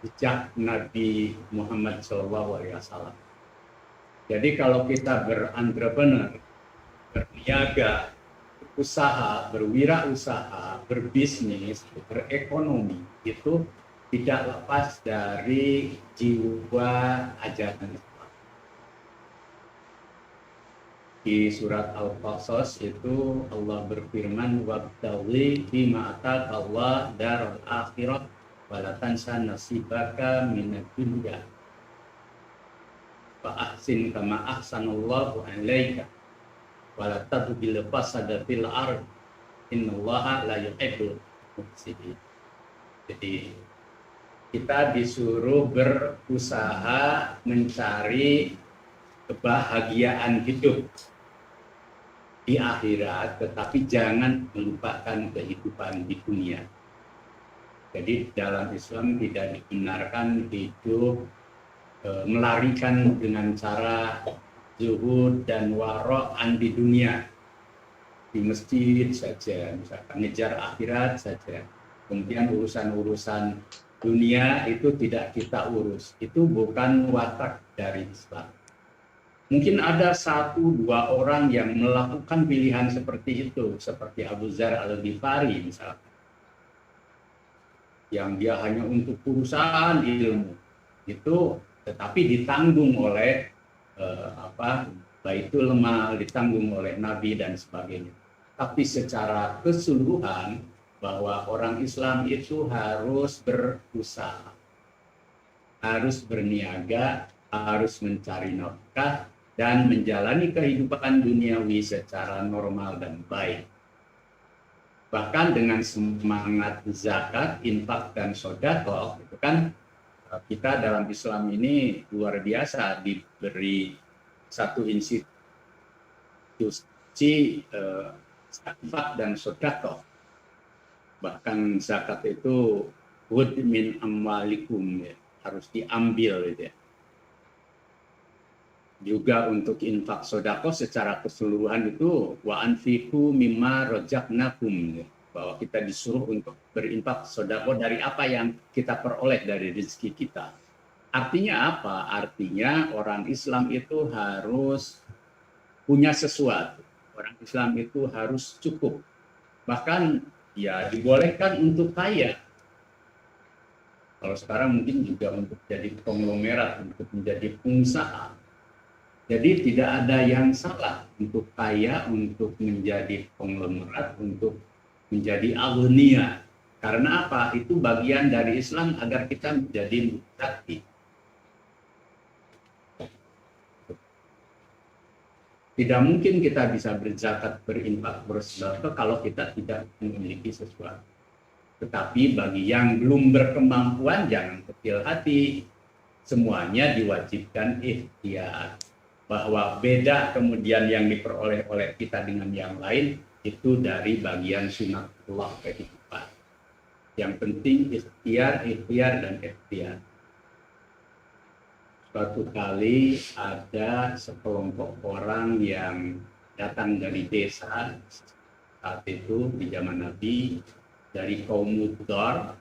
jejak Nabi Muhammad SAW. Jadi kalau kita berentrepreneur, berniaga, usaha, berwirausaha, berbisnis, berekonomi, itu tidak lepas dari jiwa ajaran Islam. Di surat Al-Qasas itu Allah berfirman, wabtaghi fima ataka Allah daral akhirah wala tansa nasibaka minad dunya fa ahsin kama ahsanallahu alaika wala tabghil fasada fil ard innallaha la yuhibbul mufsidin. Jadi kita disuruh berusaha mencari kebahagiaan hidup di akhirat, tetapi jangan melupakan kehidupan di dunia. Jadi dalam Islam tidak dibenarkan hidup melarikan dengan cara zuhud dan wara'an di dunia, di masjid saja, misalkan ngejar akhirat saja. Kemudian urusan-urusan dunia itu tidak kita urus. Itu bukan watak dari Islam. Mungkin ada 1-2 orang yang melakukan pilihan seperti itu, seperti Abu Dzar Al-Ghifari misalkan, yang dia hanya untuk urusan ilmu itu, tetapi ditanggung oleh Baitul Mal, ditanggung oleh Nabi dan sebagainya. Tapi secara keseluruhan bahwa orang Islam itu harus berusaha, harus berniaga, harus mencari nafkah dan menjalani kehidupan duniawi secara normal dan baik. Bahkan dengan semangat zakat, infak, dan sedekah, itu kan kita dalam Islam ini luar biasa diberi satu institusi infak dan sedekah. Bahkan zakat itu khudz min amwalikum, ya, harus diambil gitu ya. Juga untuk infak sedekah secara keseluruhan itu wa anfiqu mimma razaqnakum, bahwa kita disuruh untuk berinfak sedekah dari apa yang kita peroleh dari rezeki kita. Artinya apa? Artinya orang Islam itu harus punya sesuatu. Orang Islam itu harus cukup. Bahkan ya dibolehkan untuk kaya. Kalau sekarang mungkin juga untuk jadi konglomerat, untuk menjadi pengusaha. Jadi tidak ada yang salah untuk kaya, untuk menjadi konglomerat, untuk menjadi aghnia. Karena apa? Itu bagian dari Islam agar kita menjadi muttaqi. Tidak mungkin kita bisa berzakat, berinfak, bersedekah kalau kita tidak memiliki sesuatu. Tetapi bagi yang belum berkemampuan, jangan kecil hati. Semuanya diwajibkan ikhtiar. Bahwa beda kemudian yang diperoleh oleh kita dengan yang lain itu dari bagian sunatullah kehidupan. Yang penting ikhtiar, dan ikhtiar. Suatu kali ada sekelompok orang yang datang dari desa saat itu di zaman Nabi, dari kaum Mudar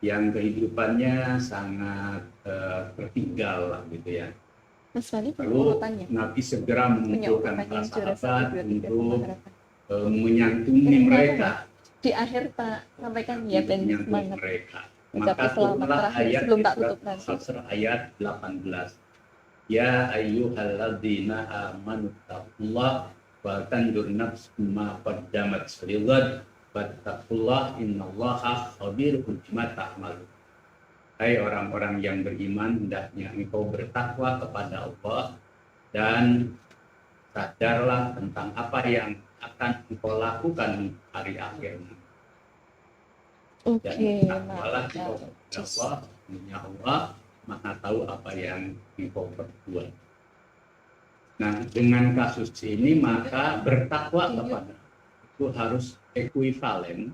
yang kehidupannya sangat tertinggal lah gitu ya. Mas Fali, Lalu tanya. Nabi segera mengumpulkan para sahabat untuk Ini menyantuni mereka, di akhir Pak sampaikan ya ben menyantuni semangat. mereka. Ucapan Maka selamat turunlah terakhir ayat sebelum di tak surat tutup nanti. Al-Hasr ayat 18. Ya ayyuhalladzina amanu taqullaha wa tanzur nafsum ma qaddamat lighad wattaqullaha innallaha khabirun bima ta'malun. Hai orang-orang yang beriman, hendaknya engkau bertakwa kepada Allah dan sadarlah tentang apa yang akan engkau lakukan hari akhir. Dan Oke, takwalah engkau mantap. kepada Allah, punya Allah Maha tahu apa yang engkau perbuat. Nah, dengan kasus ini maka bertakwa kepada itu harus ekuivalen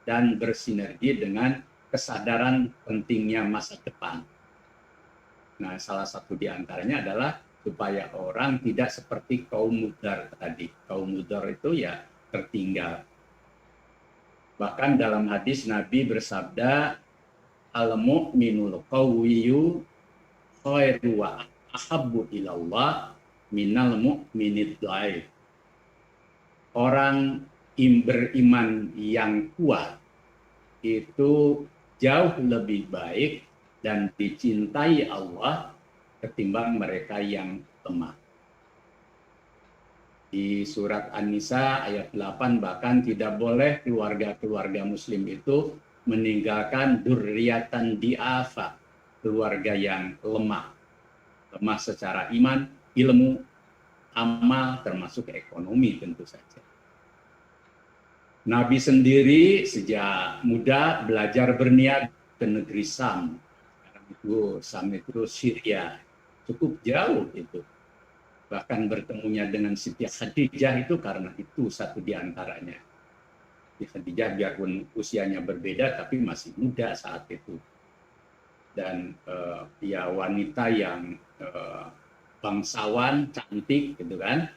dan bersinergi dengan kesadaran pentingnya masa depan. Nah, salah satu di antaranya adalah supaya orang tidak seperti kaum Mudar tadi. Kaum Mudar itu ya tertinggal. Bahkan dalam hadis Nabi bersabda, al-mu'minul qawiyyu khairu wa ahabbu ilallah minal mu'minid dhaif. Orang beriman yang kuat itu jauh lebih baik dan dicintai Allah ketimbang mereka yang lemah. Di surat An-Nisa ayat 8 bahkan tidak boleh keluarga-keluarga muslim itu meninggalkan dzurriatan di'afa, keluarga yang lemah. Lemah secara iman, ilmu, amal, termasuk ekonomi tentu saja. Nabi sendiri sejak muda belajar berniaga ke negeri Sam. Sekarang itu Sam itu Syria, cukup jauh itu. Bahkan bertemunya dengan Siti Khadijah itu karena itu satu di antaranya. Siti Khadijah biarpun usianya berbeda tapi masih muda saat itu. Dan ya wanita yang bangsawan, cantik gitu kan.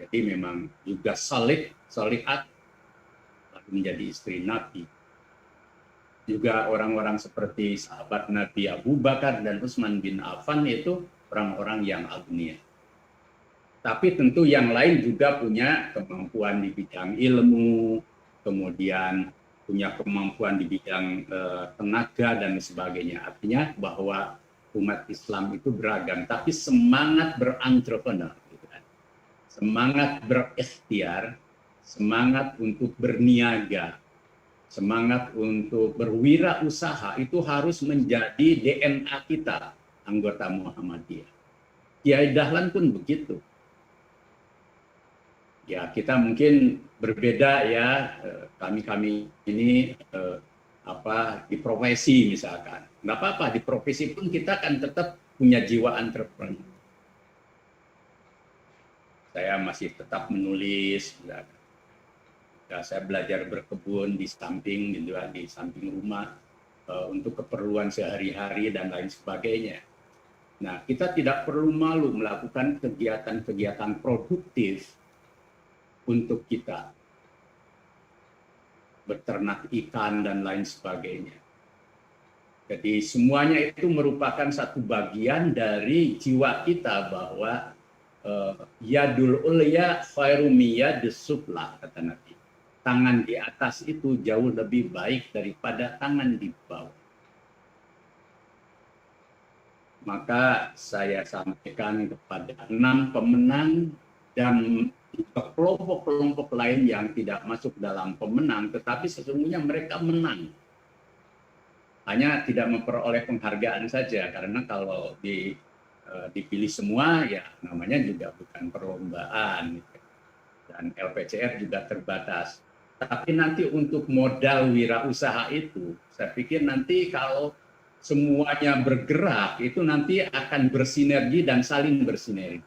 Jadi memang juga solihat, lalu menjadi istri Nabi. Juga orang-orang seperti sahabat Nabi Abu Bakar dan Utsman bin Affan itu orang-orang yang agnia. Tapi tentu yang lain juga punya kemampuan di bidang ilmu, kemudian punya kemampuan di bidang tenaga dan sebagainya. Artinya bahwa umat Islam itu beragam, tapi semangat berentrepreneur, gitu kan. Semangat berikhtiar, semangat untuk berniaga, semangat untuk berwirausaha itu harus menjadi DNA kita, anggota Muhammadiyah. Kiai Dahlan pun begitu. Ya, kita mungkin berbeda ya, kami ini di profesi misalkan. Nggak apa-apa, di profesi pun kita kan tetap punya jiwa entrepreneur. Saya masih tetap menulis, misalkan. Ya, saya belajar berkebun di samping gitu, di samping rumah untuk keperluan sehari-hari dan lain sebagainya. Nah, kita tidak perlu malu melakukan kegiatan-kegiatan produktif untuk kita, beternak ikan dan lain sebagainya. Jadi semuanya itu merupakan satu bagian dari jiwa kita bahwa yadul ulya khairu miyadis sufla, kata Nabi. Tangan di atas itu jauh lebih baik daripada tangan di bawah. Maka saya sampaikan kepada 6 pemenang dan kelompok-kelompok lain yang tidak masuk dalam pemenang, tetapi sesungguhnya mereka menang. Hanya tidak memperoleh penghargaan saja, karena kalau dipilih semua, ya namanya juga bukan perlombaan. Dan LPCR juga terbatas. Tapi nanti untuk modal wirausaha itu, saya pikir nanti kalau semuanya bergerak, itu nanti akan bersinergi dan saling bersinergi.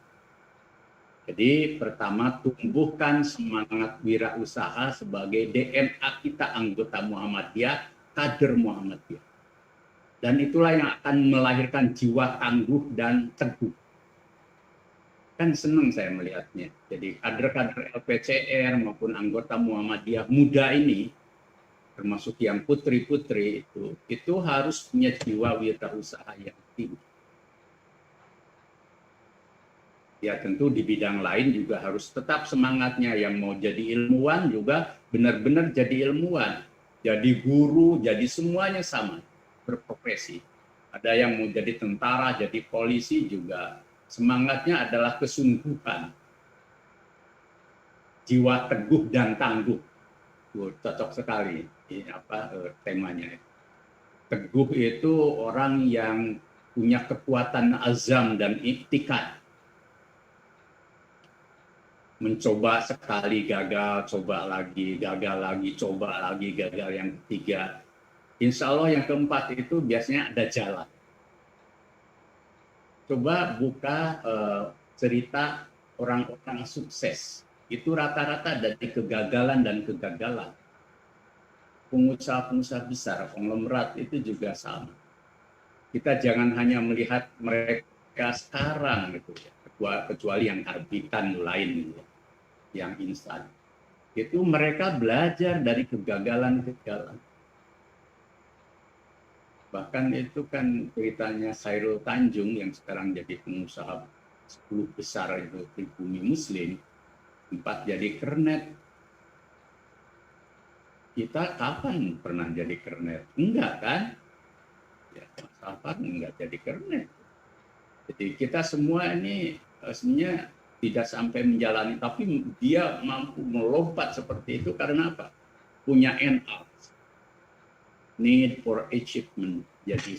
Jadi pertama, tumbuhkan semangat wirausaha sebagai DNA kita anggota Muhammadiyah, kader Muhammadiyah. Dan itulah yang akan melahirkan jiwa tangguh dan teguh. Kan senang saya melihatnya. Jadi kader-kader LPCR maupun anggota Muhammadiyah muda ini, termasuk yang putri-putri itu harus punya jiwa wirausaha yang tinggi. Ya tentu di bidang lain juga harus tetap semangatnya. Yang mau jadi ilmuwan juga benar-benar jadi ilmuwan. Jadi guru, jadi semuanya sama, berprofesi. Ada yang mau jadi tentara, jadi polisi juga. Semangatnya adalah kesungguhan. Jiwa teguh dan tangguh. Cocok sekali ini temanya. Teguh itu orang yang punya kekuatan azam dan iktikad. Mencoba sekali gagal, coba lagi, gagal lagi, coba lagi, gagal yang ketiga. Insya Allah yang keempat itu biasanya ada jalan. Coba buka cerita orang-orang sukses. Itu rata-rata dari kegagalan dan kegagalan. Pengusaha-pengusaha besar, konglomerat itu juga sama. Kita jangan hanya melihat mereka sekarang gitu ya, kecuali yang karbitan lain gitu, yang instan. Itu mereka belajar dari kegagalan-kegagalan. Bahkan itu kan ceritanya Khairul Tanjung yang sekarang jadi pengusaha 10 besar itu pribumi Muslim, 4 jadi kernet. Kita kapan pernah jadi kernet? Enggak kan? Ya, kapan enggak jadi kernet? Jadi kita semua ini sebenarnya tidak sampai menjalani, tapi dia mampu melompat seperti itu karena apa? Punya NR. Need for achievement, jadi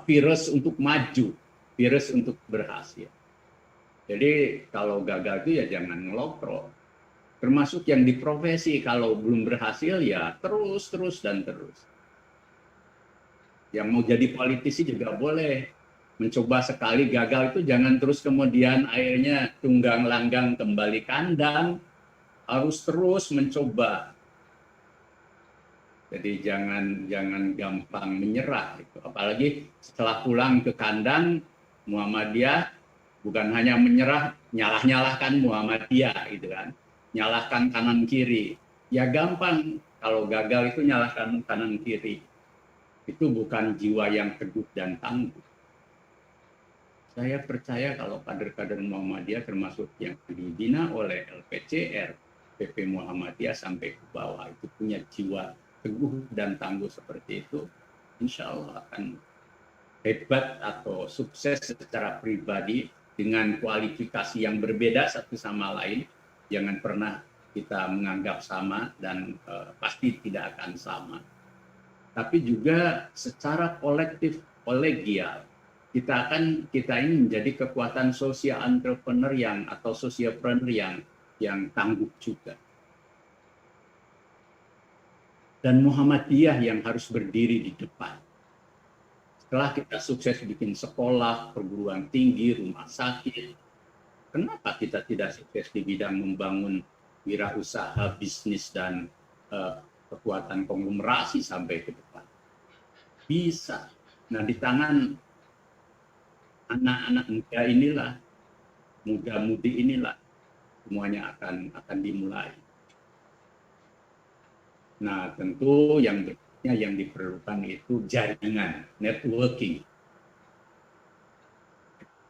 virus untuk maju, virus untuk berhasil. Jadi kalau gagal itu ya jangan ngelokrok. Termasuk yang di profesi, kalau belum berhasil ya terus dan terus. Yang mau jadi politisi juga boleh, mencoba sekali gagal itu jangan terus kemudian akhirnya tunggang langgang kembali kandang, harus terus mencoba. Jadi jangan gampang menyerah gitu. Apalagi setelah pulang ke kandang, Muhammadiyah bukan hanya menyerah, nyalah-nyalahkan Muhammadiyah gitu kan. Nyalahkan kanan kiri. Ya gampang kalau gagal itu nyalahkan kanan kiri. Itu bukan jiwa yang teguh dan tangguh. Saya percaya kalau kader-kader Muhammadiyah termasuk yang dibina oleh LPCR, PP Muhammadiyah sampai ke bawah itu punya jiwa teguh dan tangguh seperti itu, insya Allah akan hebat atau sukses secara pribadi dengan kualifikasi yang berbeda satu sama lain. Jangan pernah kita menganggap sama dan pasti tidak akan sama. Tapi juga secara kolektif, kolegial, kita ini menjadi kekuatan social entrepreneur atau sociopreneur yang tangguh juga. Dan Muhammadiyah yang harus berdiri di depan. Setelah kita sukses bikin sekolah, perguruan tinggi, rumah sakit, kenapa kita tidak sukses di bidang membangun wirausaha, bisnis, dan kekuatan konglomerasi sampai ke depan? Bisa. Nah, di tangan anak-anak muda inilah, muda-mudi inilah, semuanya akan dimulai. Nah, tentu yang berikutnya yang diperlukan itu jaringan, networking.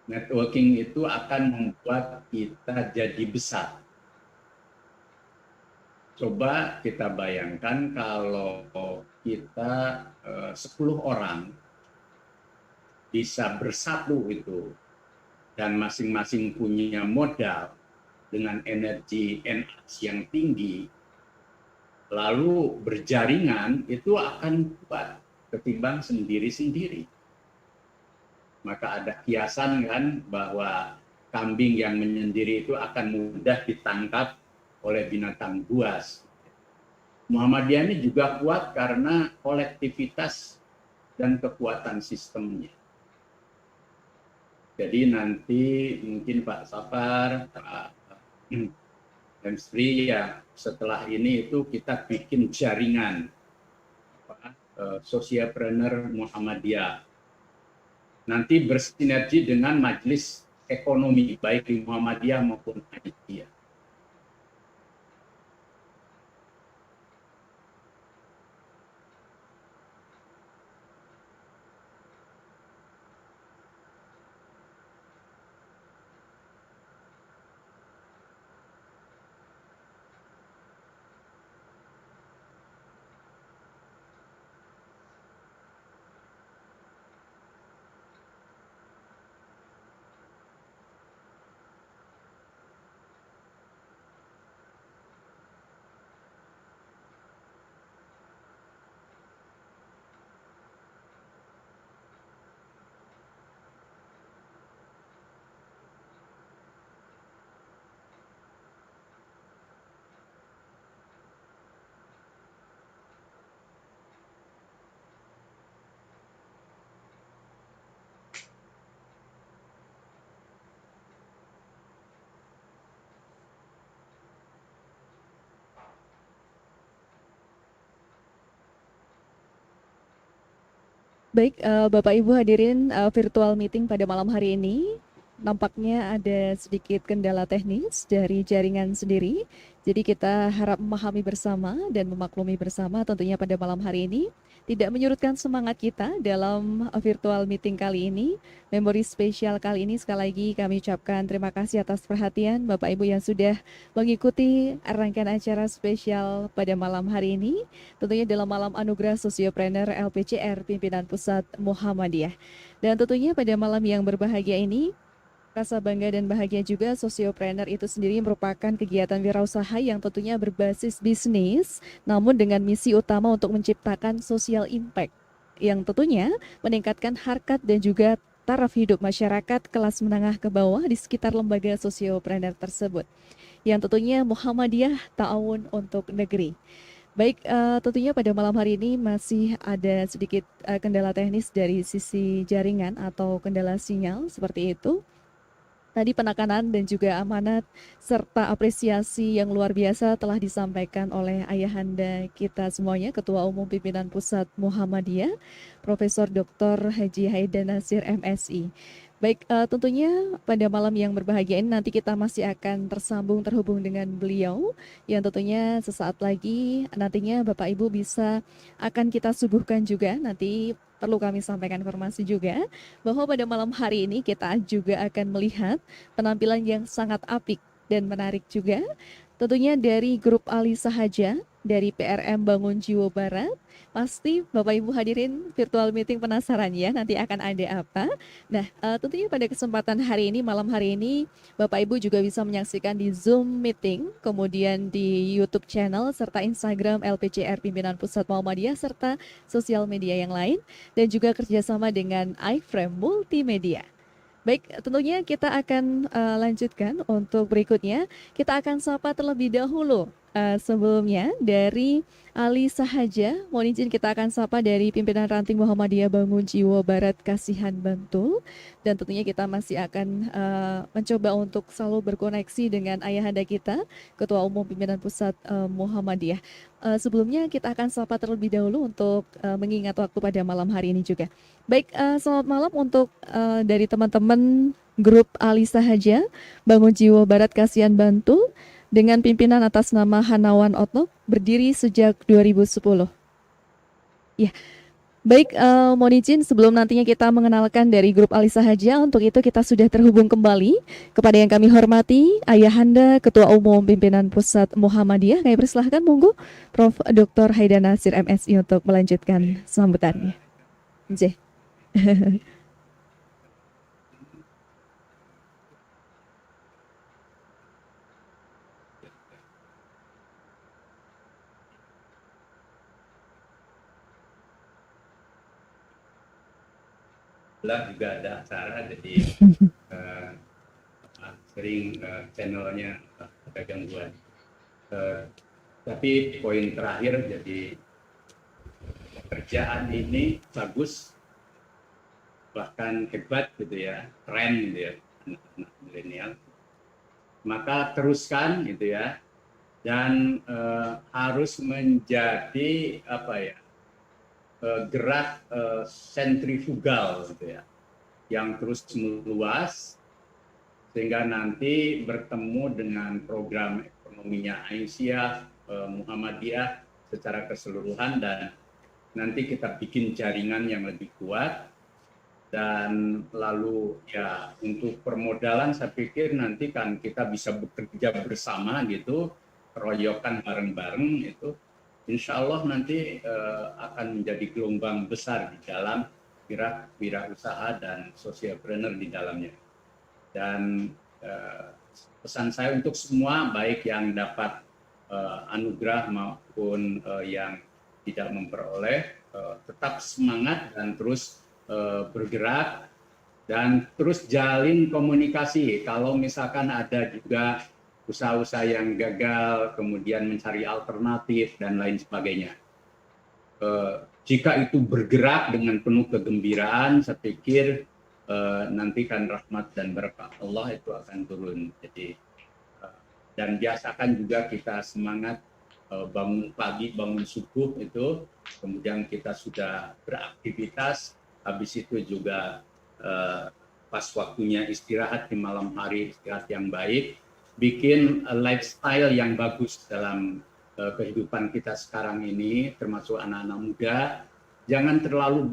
Networking itu akan membuat kita jadi besar. Coba kita bayangkan kalau kita 10 orang bisa bersatu itu dan masing-masing punya modal dengan energi yang tinggi, lalu berjaringan, itu akan kuat ketimbang sendiri-sendiri. Maka ada kiasan kan bahwa kambing yang menyendiri itu akan mudah ditangkap oleh binatang buas. Muhammadiyah ini juga kuat karena kolektivitas dan kekuatan sistemnya. Jadi nanti mungkin Pak Safar, Pak Sri ya, setelah ini itu kita bikin jaringan sociopreneur Muhammadiyah. Nanti bersinergi dengan majelis ekonomi baik di Muhammadiyah maupun Ahmadiyah. Baik, Bapak Ibu hadirin virtual meeting pada malam hari ini. Nampaknya ada sedikit kendala teknis dari jaringan sendiri. Jadi kita harap memahami bersama dan memaklumi bersama tentunya pada malam hari ini. Tidak menyurutkan semangat kita dalam virtual meeting kali ini. Memori spesial kali ini sekali lagi kami ucapkan terima kasih atas perhatian Bapak Ibu yang sudah mengikuti rangkaian acara spesial pada malam hari ini. Tentunya dalam malam anugerah Sociopreneur LPCR Pimpinan Pusat Muhammadiyah. Dan tentunya pada malam yang berbahagia ini, rasa bangga dan bahagia juga Sociopreneur itu sendiri merupakan kegiatan wirausaha yang tentunya berbasis bisnis, namun dengan misi utama untuk menciptakan social impact yang tentunya meningkatkan harkat dan juga taraf hidup masyarakat kelas menengah ke bawah di sekitar lembaga Sociopreneur tersebut. Yang tentunya Muhammadiyah Ta'awun untuk Negeri. Baik, tentunya pada malam hari ini masih ada sedikit kendala teknis dari sisi jaringan atau kendala sinyal seperti itu. Tadi penekanan dan juga amanat serta apresiasi yang luar biasa telah disampaikan oleh ayahanda kita semuanya, Ketua Umum Pimpinan Pusat Muhammadiyah, Profesor Dr. Haji Haidar Nasir MSI. Baik, tentunya pada malam yang berbahagia ini nanti kita masih akan terhubung dengan beliau yang tentunya sesaat lagi nantinya Bapak Ibu akan kita suguhkan juga. Nanti perlu kami sampaikan informasi juga bahwa pada malam hari ini kita juga akan melihat penampilan yang sangat apik dan menarik juga. Tentunya dari grup Ali Sahaja dari PRM Bangun Jiwo Barat. Pasti Bapak Ibu hadirin virtual meeting penasaran ya nanti akan ada apa. Nah, tentunya pada kesempatan hari ini, malam hari ini, Bapak Ibu juga bisa menyaksikan di Zoom meeting, kemudian di YouTube channel, serta Instagram LPCR Pimpinan Pusat Muhammadiyah, serta sosial media yang lain, dan juga kerjasama dengan iFrame Multimedia. Baik, tentunya kita akan lanjutkan untuk berikutnya. Kita akan sapa terlebih dahulu sebelumnya dari Ali Sahaja. Mohon izin kita akan sapa dari pimpinan ranting Muhammadiyah Bangun Jiwo Barat Kasihan Bantul. Dan tentunya kita masih akan mencoba untuk selalu berkoneksi dengan ayahanda kita, Ketua Umum Pimpinan Pusat Muhammadiyah. Sebelumnya kita akan sapa terlebih dahulu untuk mengingat waktu pada malam hari ini juga. Baik, selamat malam untuk dari teman-teman grup Ali Sahaja Bangun Jiwo Barat Kasihan Bantul dengan pimpinan atas nama Hanawan Otnok berdiri sejak 2010. Ya, baik, mohon izin sebelum nantinya kita mengenalkan dari grup Ali Sahaja, untuk itu kita sudah terhubung kembali kepada yang kami hormati Ayahanda Ketua Umum Pimpinan Pusat Muhammadiyah. Kami persilahkan monggo Prof. Dr. Haidar Nasir MSI untuk melanjutkan sambutannya. J. Juga ada acara, jadi sering channelnya ada gangguan. Tapi poin terakhir, jadi pekerjaan ini bagus, bahkan hebat gitu ya, keren gitu ya, anak-anak milenial. Maka teruskan gitu ya, dan harus menjadi apa ya, gerak sentrifugal gitu ya, yang terus meluas sehingga nanti bertemu dengan program ekonominya Aisyah, Muhammadiyah secara keseluruhan, dan nanti kita bikin jaringan yang lebih kuat. Dan lalu ya untuk permodalan saya pikir nanti kan kita bisa bekerja bersama gitu, royokan bareng-bareng itu. Insya Allah nanti akan menjadi gelombang besar di dalam wirausaha dan socialpreneur di dalamnya. Dan pesan saya untuk semua, baik yang dapat anugerah maupun yang tidak memperoleh, tetap semangat dan terus bergerak dan terus jalin komunikasi. Kalau misalkan ada juga usaha-usaha yang gagal, kemudian mencari alternatif dan lain sebagainya. Jika itu bergerak dengan penuh kegembiraan, saya pikir nanti kan rahmat dan berkah Allah itu akan turun. Jadi dan biasakan juga kita semangat bangun pagi, bangun subuh itu, kemudian kita sudah beraktivitas, habis itu juga pas waktunya istirahat di malam hari, istirahat yang baik, bikin lifestyle yang bagus dalam kehidupan kita sekarang ini, termasuk anak-anak muda. Jangan terlalu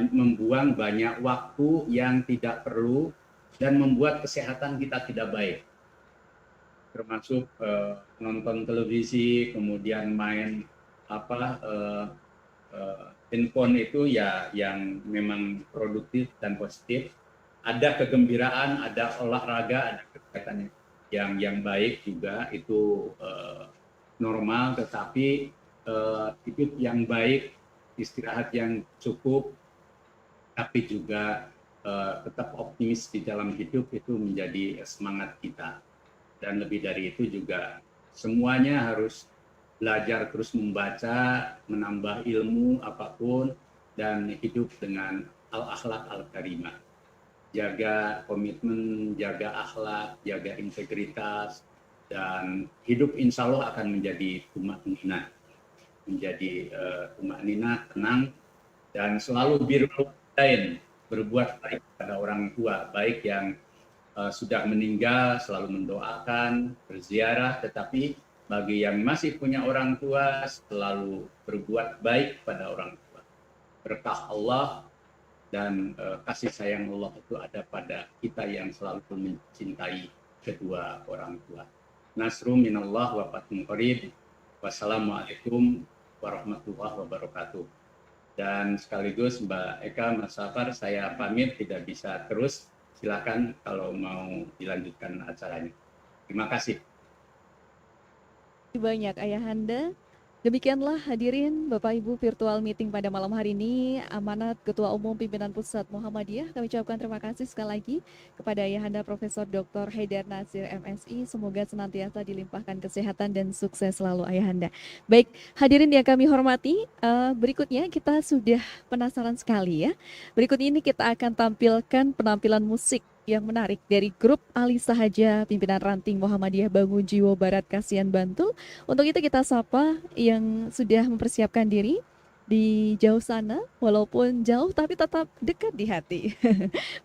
membuang banyak waktu yang tidak perlu dan membuat kesehatan kita tidak baik, termasuk nonton televisi, kemudian main handphone itu ya yang memang produktif dan positif. Ada kegembiraan, ada olahraga, ada kegiatan yang baik juga, itu normal, tetapi hidup yang baik, istirahat yang cukup, tapi juga tetap optimis di dalam hidup itu menjadi semangat kita. Dan lebih dari itu juga semuanya harus belajar terus membaca, menambah ilmu apapun, dan hidup dengan al-akhlak al-karimah. Jaga komitmen, jaga akhlak, jaga integritas, dan hidup insya Allah akan menjadi tumak-ninah, tenang, dan selalu birrul walidain, berbuat baik pada orang tua, baik yang sudah meninggal selalu mendoakan, berziarah, tetapi bagi yang masih punya orang tua selalu berbuat baik pada orang tua. Berkah Allah dan kasih sayang Allah itu ada pada kita yang selalu mencintai kedua orang tua. Nasrum minallah wa fathun qarib. Wassalamualaikum warahmatullahi wabarakatuh. Dan sekaligus Mbak Eka, Mas Safar, saya pamit, tidak bisa terus. Silakan kalau mau dilanjutkan acaranya. Terima kasih. Banyak Ayahanda. Demikianlah hadirin Bapak Ibu virtual meeting pada malam hari ini, amanat Ketua Umum Pimpinan Pusat Muhammadiyah. Kami ucapkan terima kasih sekali lagi kepada Ayahanda Profesor Dr. Haidar Nasir MSI. Semoga senantiasa dilimpahkan kesehatan dan sukses selalu Ayahanda. Baik, hadirin yang kami hormati, berikutnya kita sudah penasaran sekali ya. Berikut ini kita akan tampilkan penampilan musik yang menarik dari grup Ali Sahaja pimpinan ranting Muhammadiyah Bangun Jiwo Barat Kasihan Bantul. Untuk itu kita sapa yang sudah mempersiapkan diri di jauh sana, walaupun jauh tapi tetap dekat di hati.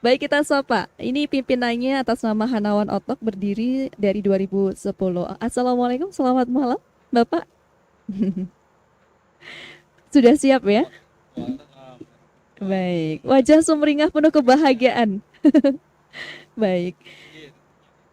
Baik, kita sapa. Ini pimpinannya atas nama Hanawan Otok, berdiri dari 2010. Assalamualaikum, selamat malam Bapak. Sudah siap ya? Baik, wajah sumringah penuh kebahagiaan. Baik.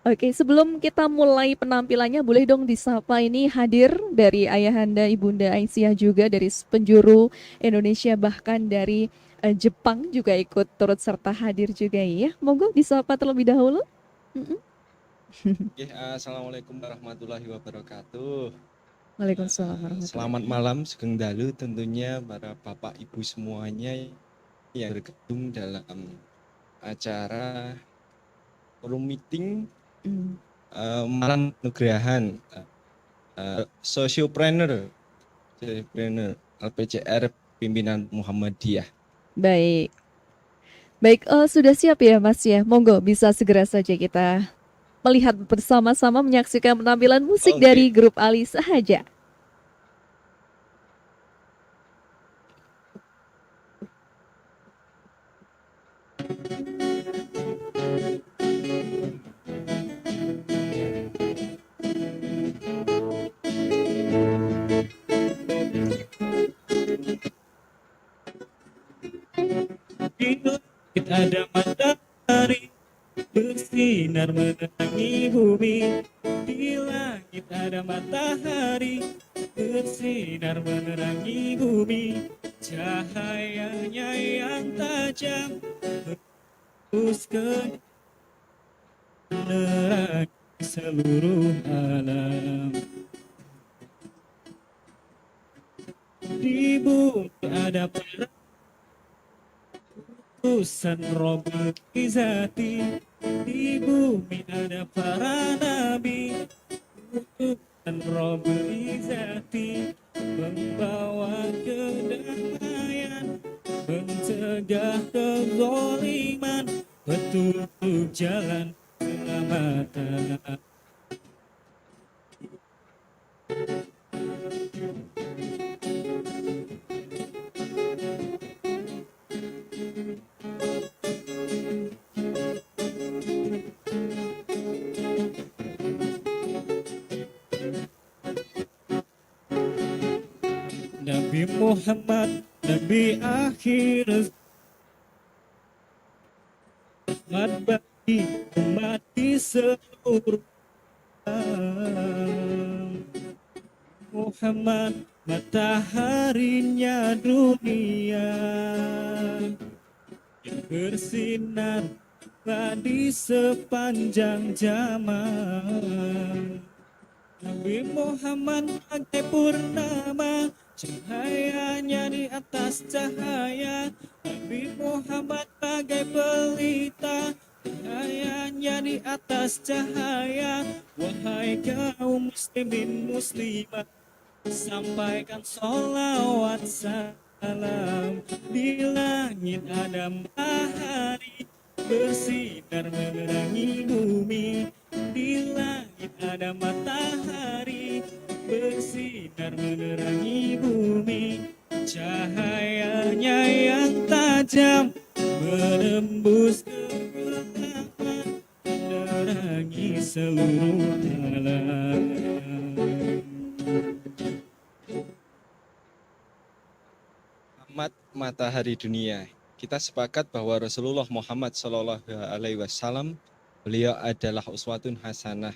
Oke, sebelum kita mulai penampilannya, boleh dong disapa ini hadir dari Ayahanda Ibunda Aisyah juga dari penjuru Indonesia, bahkan dari Jepang juga ikut turut serta hadir juga ya. Monggo disapa terlebih dahulu. Assalamualaikum warahmatullahi wabarakatuh. Waalaikumsalam warahmatullahi. Selamat malam Sugeng Dalu tentunya para bapak ibu semuanya yang bergabung dalam acara forum meeting malam nugrahan Sociopreneur LPCR pimpinan Muhammadiyah. Baik. Baik, sudah siap ya Mas ya? Monggo bisa segera saja kita melihat bersama-sama menyaksikan penampilan musik dari grup Ali Sahaja. Di langit ada matahari bersinar menerangi bumi. Di langit ada matahari bersinar menerangi bumi. Cahayanya yang tajam terus ke menerangi seluruh alam. Di bumi ada para utusan Rabbul Izzati, di bumi ada para nabi, utusan Rabbul Izzati, membawa kedamaian, mencegah kezaliman, petunjuk jalan keselamatan. Nabi Muhammad, Nabi akhir rahmat bagi umat di seluruh alam. Muhammad, mataharinya dunia yang bersinar di sepanjang zaman. Nabi Muhammad bagai purnama, cahayanya di atas cahaya. Nabi Muhammad bagai pelita, cahayanya di atas cahaya. Wahai kaum muslimin muslimat, sampaikan sholawat salam. Di langit ada matahari bersinar menerangi bumi. Di langit ada matahari bersinar menerangi bumi. Cahayanya yang tajam menembus kegelapan, menerangi seluruh alam. Muhammad matahari dunia. Kita sepakat bahwa Rasulullah Muhammad SAW beliau adalah uswatun hasanah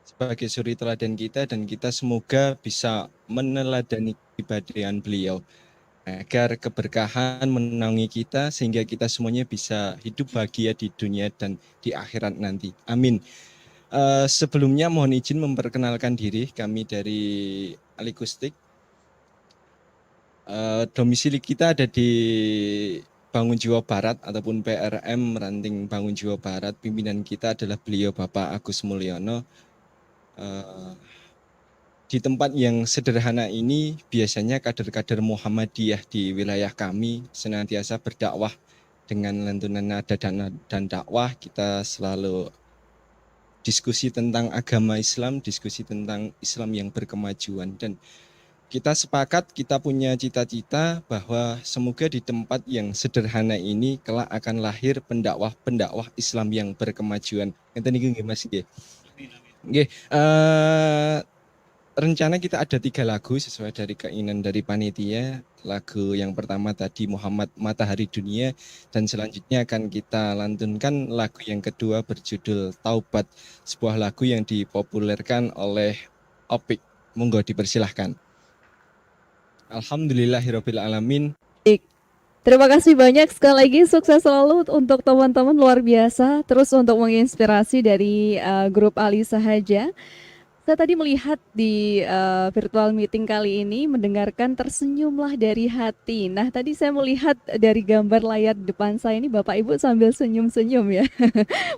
sebagai suri teladan kita, dan kita semoga bisa meneladani kepribadian beliau agar keberkahan menaungi kita sehingga kita semuanya bisa hidup bahagia di dunia dan di akhirat nanti. Amin. Sebelumnya mohon izin memperkenalkan diri, kami dari Alikustik. Domisili kita ada di Bangun Jiwa Barat ataupun PRM Ranting Bangun Jiwa Barat. Pimpinan kita adalah beliau Bapak Agus Mulyono. Di tempat yang sederhana ini biasanya kader-kader Muhammadiyah di wilayah kami senantiasa berdakwah dengan lantunan nada dan dakwah. Kita selalu diskusi tentang agama Islam, diskusi tentang Islam yang berkemajuan, dan kita sepakat, kita punya cita-cita bahwa semoga di tempat yang sederhana ini kelak akan lahir pendakwah-pendakwah Islam yang berkemajuan. Ngeten niku nggih Mas nggih. Nggih, rencana kita ada 3 lagu sesuai dari keinginan dari panitia. Lagu yang pertama tadi Muhammad Matahari Dunia, dan selanjutnya akan kita lantunkan lagu yang kedua berjudul Taubat, sebuah lagu yang dipopulerkan oleh Opik. Monggo dipersilahkan. Alhamdulillahirabbil alamin. Terima kasih banyak sekali lagi, sukses selalu untuk teman-teman, luar biasa. Terus untuk menginspirasi dari grup Ali Sahaja. Saya tadi melihat di virtual meeting kali ini mendengarkan tersenyumlah dari hati. Nah tadi saya melihat dari gambar layar depan saya ini Bapak Ibu sambil senyum-senyum ya.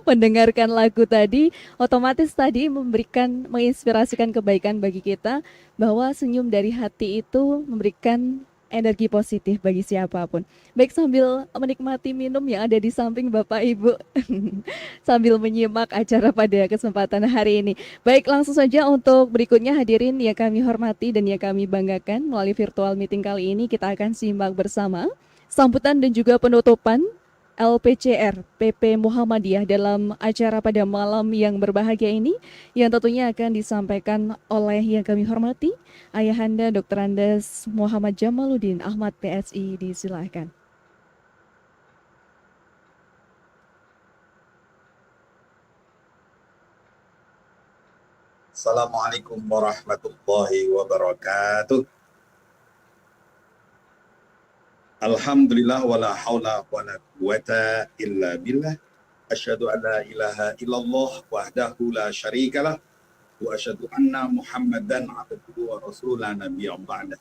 Mendengarkan lagu tadi, otomatis tadi menginspirasikan kebaikan bagi kita, bahwa senyum dari hati itu memberikan energi positif bagi siapapun. Baik, sambil menikmati minum yang ada di samping Bapak Ibu sambil menyimak acara pada kesempatan hari ini. Baik, langsung saja untuk berikutnya hadirin yang kami hormati dan yang kami banggakan, melalui virtual meeting kali ini kita akan simak bersama sambutan dan juga penutupan LPCR PP Muhammadiyah dalam acara pada malam yang berbahagia ini, yang tentunya akan disampaikan oleh yang kami hormati Ayahanda Dr. Andes Muhammad Jamaluddin Ahmad PSI. Disilahkan. Assalamualaikum warahmatullahi wabarakatuh. Alhamdulillah wala haula wala quwata illa billah. Asyhadu an la ilaha illallah wahdahu la syarikalah wa asyhadu anna Muhammadan abduhu wa rasuluh la nabiyya ba'dah.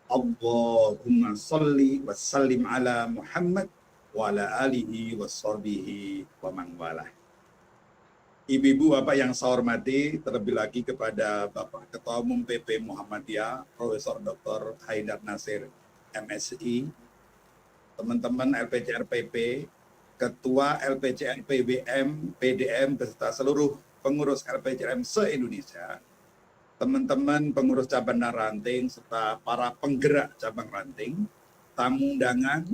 Allahumma shalli wa sallim ala Muhammad wa ala alihi wa sahbihi wa man walah. Ibu-ibu, Bapak yang saya hormati, terlebih lagi kepada Bapak Ketua Umum PP Muhammadiyah, Profesor Dr. Haidar Nasir, MSI, teman-teman LPCR PP, Ketua LPCR PBM, PDM, beserta seluruh pengurus LPCRM se-Indonesia, teman-teman pengurus cabang dan ranting, serta para penggerak cabang ranting, tamu undangan,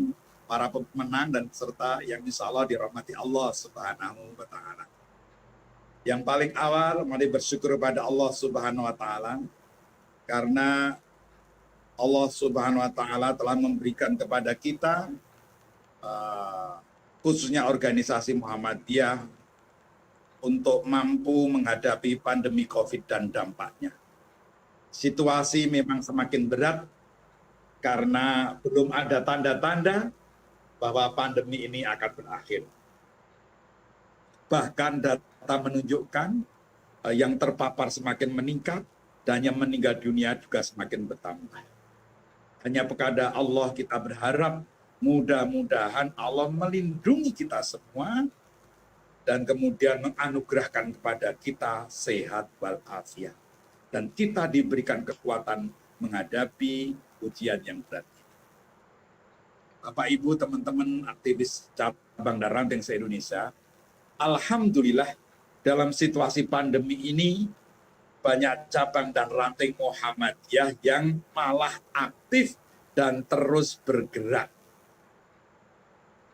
para pemenang, dan serta yang insya Allah dirahmati Allah Subhanahu wa Ta'ala. Yang paling awal, mari bersyukur pada Allah Subhanahu wa Ta'ala, karena Allah Subhanahu wa Ta'ala telah memberikan kepada kita, khususnya organisasi Muhammadiyah, untuk mampu menghadapi pandemi COVID dan dampaknya. Situasi memang semakin berat karena belum ada tanda-tanda bahwa pandemi ini akan berakhir. Bahkan data menunjukkan yang terpapar semakin meningkat dan yang meninggal dunia juga semakin bertambah. Hanya kepada Allah kita berharap, mudah-mudahan Allah melindungi kita semua dan kemudian menganugerahkan kepada kita sehat walafiat. Dan kita diberikan kekuatan menghadapi ujian yang berat. Bapak Ibu, teman-teman aktivis cabang dan ranting se-Indonesia, alhamdulillah dalam situasi pandemi ini banyak cabang dan ranting Muhammadiyah yang malah aktif dan terus bergerak.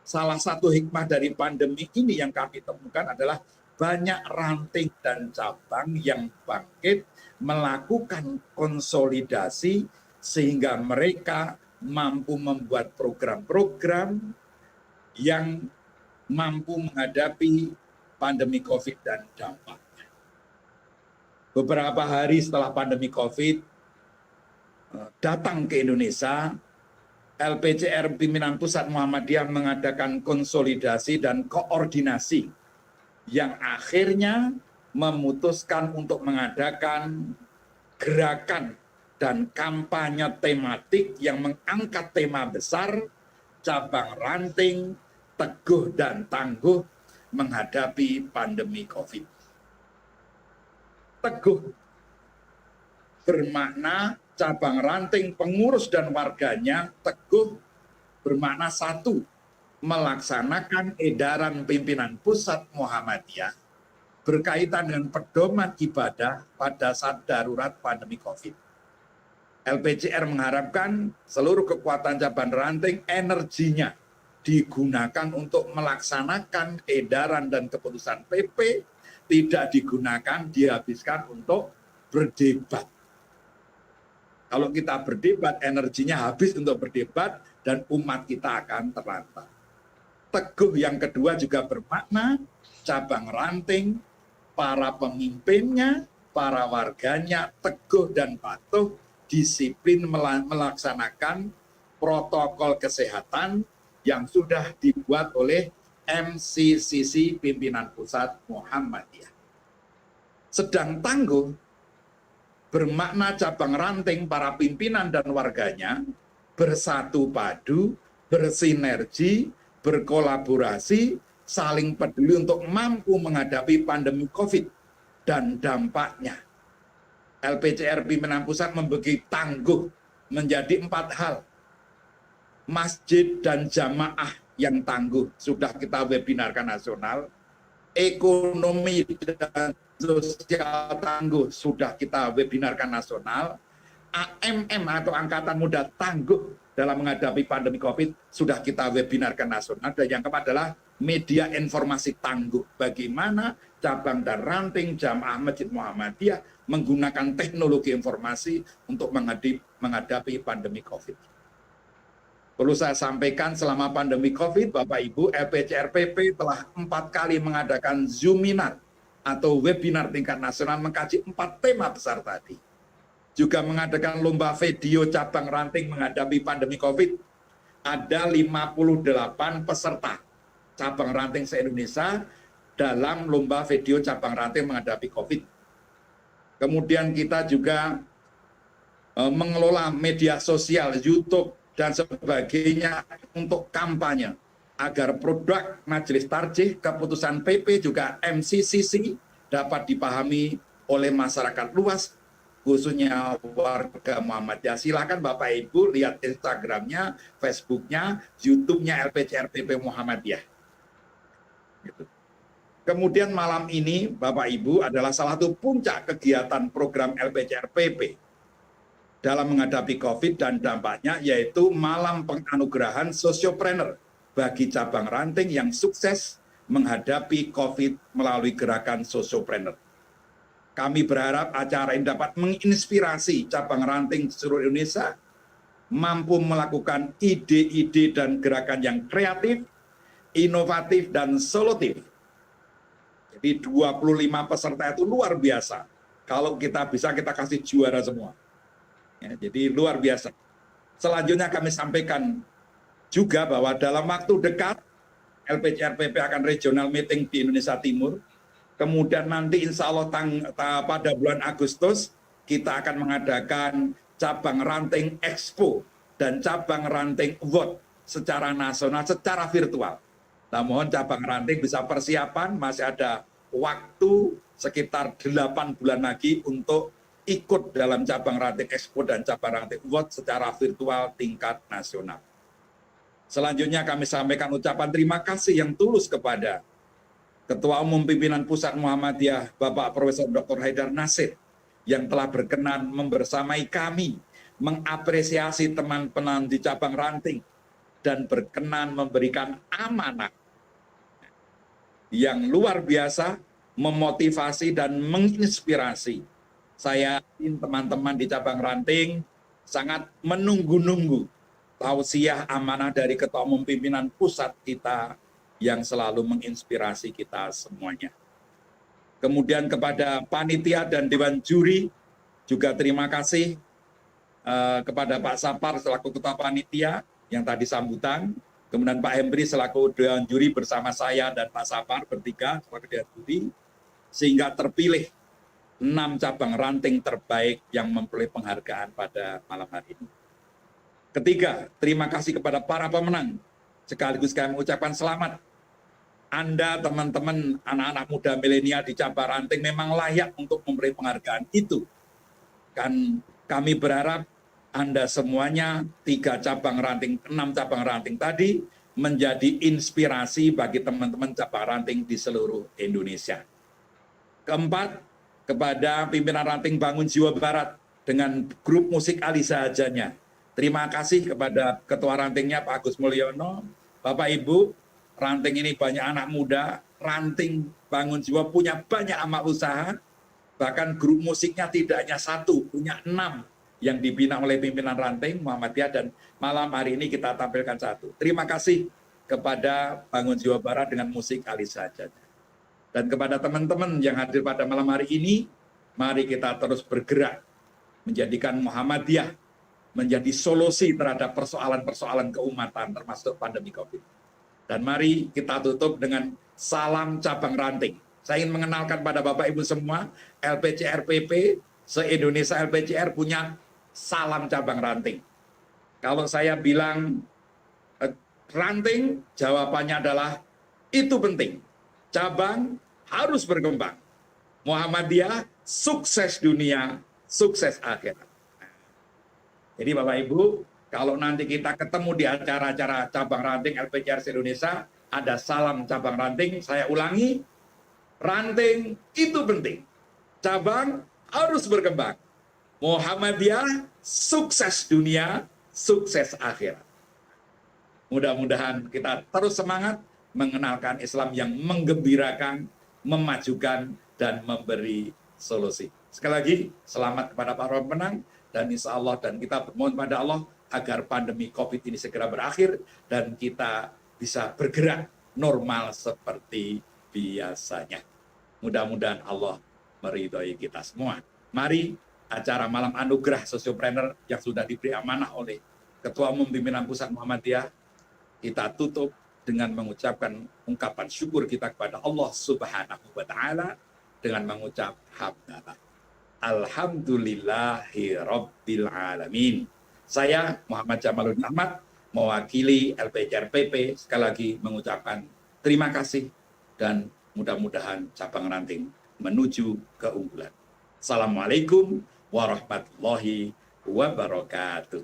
Salah satu hikmah dari pandemi ini yang kami temukan adalah banyak ranting dan cabang yang bangkit melakukan konsolidasi sehingga mereka mampu membuat program-program yang mampu menghadapi pandemi COVID dan dampaknya. Beberapa hari setelah pandemi COVID datang ke Indonesia, LPCR Pimpinan Pusat Muhammadiyah mengadakan konsolidasi dan koordinasi yang akhirnya memutuskan untuk mengadakan gerakan dan kampanye tematik yang mengangkat tema besar cabang ranting, teguh dan tangguh menghadapi pandemi COVID. Teguh bermakna cabang ranting, pengurus dan warganya teguh bermakna satu, melaksanakan edaran pimpinan pusat Muhammadiyah berkaitan dengan pedoman ibadah pada saat darurat pandemi COVID. LPCR mengharapkan seluruh kekuatan cabang ranting energinya digunakan untuk melaksanakan edaran dan keputusan PP, tidak digunakan, dihabiskan untuk berdebat. Kalau kita berdebat, energinya habis untuk berdebat dan umat kita akan terlantar. Teguh yang kedua juga bermakna cabang ranting, para pemimpinnya, para warganya teguh dan patuh, disiplin melaksanakan protokol kesehatan yang sudah dibuat oleh MCCC Pimpinan Pusat Muhammadiyah. Sedang tangguh bermakna cabang ranting, para pimpinan dan warganya bersatu padu, bersinergi, berkolaborasi, saling peduli untuk mampu menghadapi pandemi COVID dan dampaknya. LPCR Pimpinan Pusat membagi tangguh menjadi 4 hal. Masjid dan jamaah yang tangguh sudah kita webinarkan nasional. Ekonomi dan sosial tangguh sudah kita webinarkan nasional. AMM atau Angkatan Muda tangguh dalam menghadapi pandemi COVID sudah kita webinarkan nasional. Dan yang keempat adalah media informasi tangguh. Bagaimana cabang dan ranting jamaah Masjid Muhammadiyah menggunakan teknologi informasi untuk menghadapi pandemi COVID. Perlu saya sampaikan, selama pandemi COVID, Bapak Ibu, LPCRPP telah 4 kali mengadakan Zoominar atau webinar tingkat nasional mengkaji 4 tema besar tadi. Juga mengadakan lomba video cabang ranting menghadapi pandemi COVID. Ada 58 peserta cabang ranting se-Indonesia dalam lomba video cabang ranting menghadapi COVID. Kemudian kita juga mengelola media sosial, YouTube, dan sebagainya untuk kampanye agar produk Majelis Tarjih, keputusan PP juga MCCC dapat dipahami oleh masyarakat luas, khususnya warga Muhammadiyah. Silakan Bapak Ibu lihat Instagramnya, Facebooknya, YouTube-nya LPCRPP Muhammadiyah. Gitu. Kemudian malam ini Bapak Ibu adalah salah satu puncak kegiatan program LPCRPP dalam menghadapi COVID dan dampaknya, yaitu malam penganugerahan sosiopreneur bagi cabang ranting yang sukses menghadapi COVID melalui gerakan sosiopreneur. Kami berharap acara ini dapat menginspirasi cabang ranting di seluruh Indonesia mampu melakukan ide-ide dan gerakan yang kreatif, inovatif, dan solutif. Jadi 25 peserta itu luar biasa. Kalau kita bisa, kita kasih juara semua. Ya, jadi luar biasa. Selanjutnya kami sampaikan juga bahwa dalam waktu dekat LPCRPP akan regional meeting di Indonesia Timur. Kemudian nanti insya Allah pada bulan Agustus kita akan mengadakan cabang ranting Expo dan cabang ranting Award secara nasional, secara virtual. Nah, mohon cabang ranting bisa persiapan, masih ada waktu sekitar 8 bulan lagi untuk ikut dalam cabang ranting Expo dan cabang ranting Award secara virtual tingkat nasional. Selanjutnya kami sampaikan ucapan terima kasih yang tulus kepada Ketua Umum Pimpinan Pusat Muhammadiyah Bapak Profesor Dr. Haidar Nasir yang telah berkenan membersamai kami mengapresiasi teman-teman di cabang ranting dan berkenan memberikan amanah yang luar biasa, memotivasi dan menginspirasi. Saya yakin teman-teman di cabang ranting sangat menunggu-nunggu tausiah amanah dari Ketua Umum Pimpinan Pusat kita yang selalu menginspirasi kita semuanya. Kemudian kepada panitia dan dewan juri juga terima kasih kepada Pak Sapar selaku Ketua Panitia yang tadi sambutan, kemudian Pak Hembri selaku dewan juri bersama saya dan Pak Sapar bertiga sebagai dewan juri, sehingga terpilih 6 cabang ranting terbaik yang memperoleh penghargaan pada malam hari ini. Ketiga, terima kasih kepada para pemenang. Sekaligus kami mengucapkan selamat. Anda teman-teman anak-anak muda milenial di cabang ranting memang layak untuk memperoleh penghargaan itu. Kan kami berharap Anda semuanya 3 cabang ranting, 6 cabang ranting tadi menjadi inspirasi bagi teman-teman cabang ranting di seluruh Indonesia. Keempat, kepada pimpinan ranting Bangun Jiwa Barat dengan grup musik Alisa Hajanya. Terima kasih kepada ketua rantingnya Pak Agus Mulyono. Bapak Ibu, ranting ini banyak anak muda, ranting Bangun Jiwa punya banyak amal usaha, bahkan grup musiknya tidak hanya 1, punya 6 yang dibina oleh pimpinan ranting Muhammadiyah, dan malam hari ini kita tampilkan 1. Terima kasih kepada Bangun Jiwa Barat dengan musik Alisa Hajanya. Dan kepada teman-teman yang hadir pada malam hari ini, mari kita terus bergerak menjadikan Muhammadiyah menjadi solusi terhadap persoalan-persoalan keumatan termasuk pandemi COVID. Dan mari kita tutup dengan salam cabang ranting. Saya ingin mengenalkan pada Bapak Ibu semua, LPCR-PP, se-Indonesia LPCR punya salam cabang ranting. Kalau saya bilang ranting, jawabannya adalah itu penting. Cabang harus berkembang. Muhammadiyah sukses dunia, sukses akhirat. Jadi Bapak Ibu, kalau nanti kita ketemu di acara-acara cabang ranting LPCR Indonesia, ada salam cabang ranting, saya ulangi, ranting itu penting. Cabang harus berkembang. Muhammadiyah sukses dunia, sukses akhirat. Mudah-mudahan kita terus semangat mengenalkan Islam yang menggembirakan, memajukan, dan memberi solusi. Sekali lagi, selamat kepada para pemenang, dan insya Allah, dan kita bermohon pada Allah agar pandemi COVID ini segera berakhir, dan kita bisa bergerak normal seperti biasanya. Mudah-mudahan Allah meridhoi kita semua. Mari acara Malam Anugerah Sosiopreneur yang sudah diberi amanah oleh Ketua Umum Pimpinan Pusat Muhammadiyah, kita tutup dengan mengucapkan ungkapan syukur kita kepada Allah Subhanahu wa Ta'ala dengan mengucap hamdalah. Alhamdulillahi Rabbil Alamin. Saya Muhammad Jamaluddin Ahmad mewakili LPCR-PP sekali lagi mengucapkan terima kasih dan mudah-mudahan cabang ranting menuju keunggulan. Assalamualaikum warahmatullahi wabarakatuh.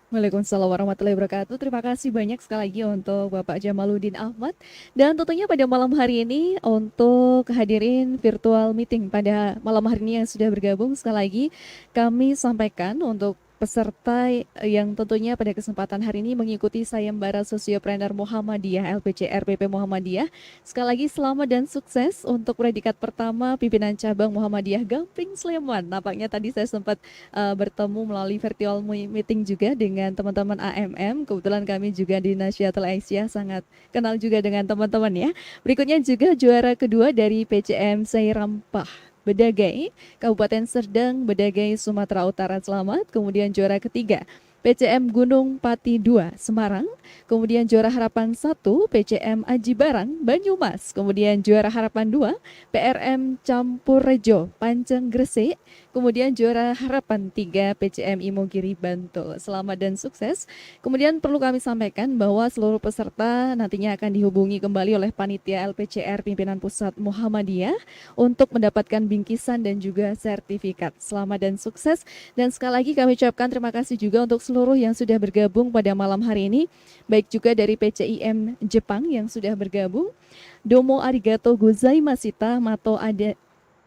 Waalaikumsalam warahmatullahi wabarakatuh. Terima kasih banyak sekali lagi untuk Bapak Jamaluddin Ahmad. Dan tentunya pada malam hari ini untuk hadirin virtual meeting pada malam hari ini yang sudah bergabung, sekali lagi kami sampaikan untuk peserta yang tentunya pada kesempatan hari ini mengikuti sayembara Sosiopreneur Muhammadiyah LPCR-PP Muhammadiyah. Sekali lagi selamat dan sukses untuk predikat pertama pimpinan cabang Muhammadiyah Gamping Sleman. Nampaknya tadi saya sempat bertemu melalui virtual meeting juga dengan teman-teman AMM. Kebetulan kami juga di Nasyatul Aisyah sangat kenal juga dengan teman-teman ya. Berikutnya juga juara kedua dari PCM Sairampah Bedagai, Kabupaten Serdang, Bedagai, Sumatera Utara, selamat. Kemudian juara ketiga, PCM Gunung Pati 2, Semarang. Kemudian juara harapan 1, PCM Aji Barang, Banyumas. Kemudian juara harapan 2, PRM Campur Rejo, Panceng Gresik. kemudian juara harapan 3 PCM Imogiri Bantul. Selamat dan sukses. Kemudian perlu kami sampaikan bahwa seluruh peserta nantinya akan dihubungi kembali oleh panitia LPCR Pimpinan Pusat Muhammadiyah untuk mendapatkan bingkisan dan juga sertifikat. Selamat dan sukses. Dan sekali lagi kami ucapkan terima kasih juga untuk seluruh yang sudah bergabung pada malam hari ini, baik juga dari PCIM Jepang yang sudah bergabung. Domo arigato gozaimasita mato ade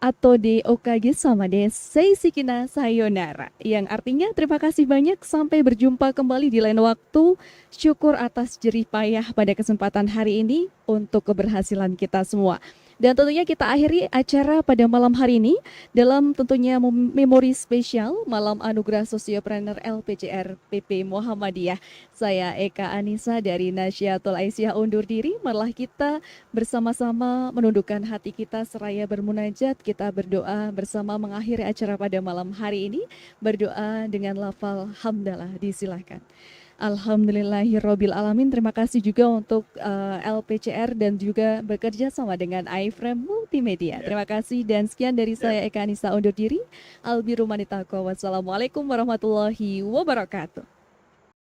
atau de okage sama de seisikina sayonara, yang artinya terima kasih banyak, sampai berjumpa kembali di lain waktu. Syukur atas jerih payah pada kesempatan hari ini untuk keberhasilan kita semua. Dan tentunya kita akhiri acara pada malam hari ini dalam tentunya memori spesial Malam Anugerah Sosiopreneur LPCR PP Muhammadiyah. Saya Eka Anissa dari Nasyatul Aisyah undur diri. Marilah kita bersama-sama menundukkan hati kita seraya bermunajat. Kita berdoa bersama mengakhiri acara pada malam hari ini. Berdoa dengan lafal hamdalah, disilahkan. Alhamdulillahirabbil alamin. Terima kasih juga untuk LPCR dan juga bekerja sama dengan iFrame Multimedia. Terima kasih dan sekian dari saya Eka Anissa undur diri. Albiru manitaqwa. Wassalamualaikum warahmatullahi wabarakatuh.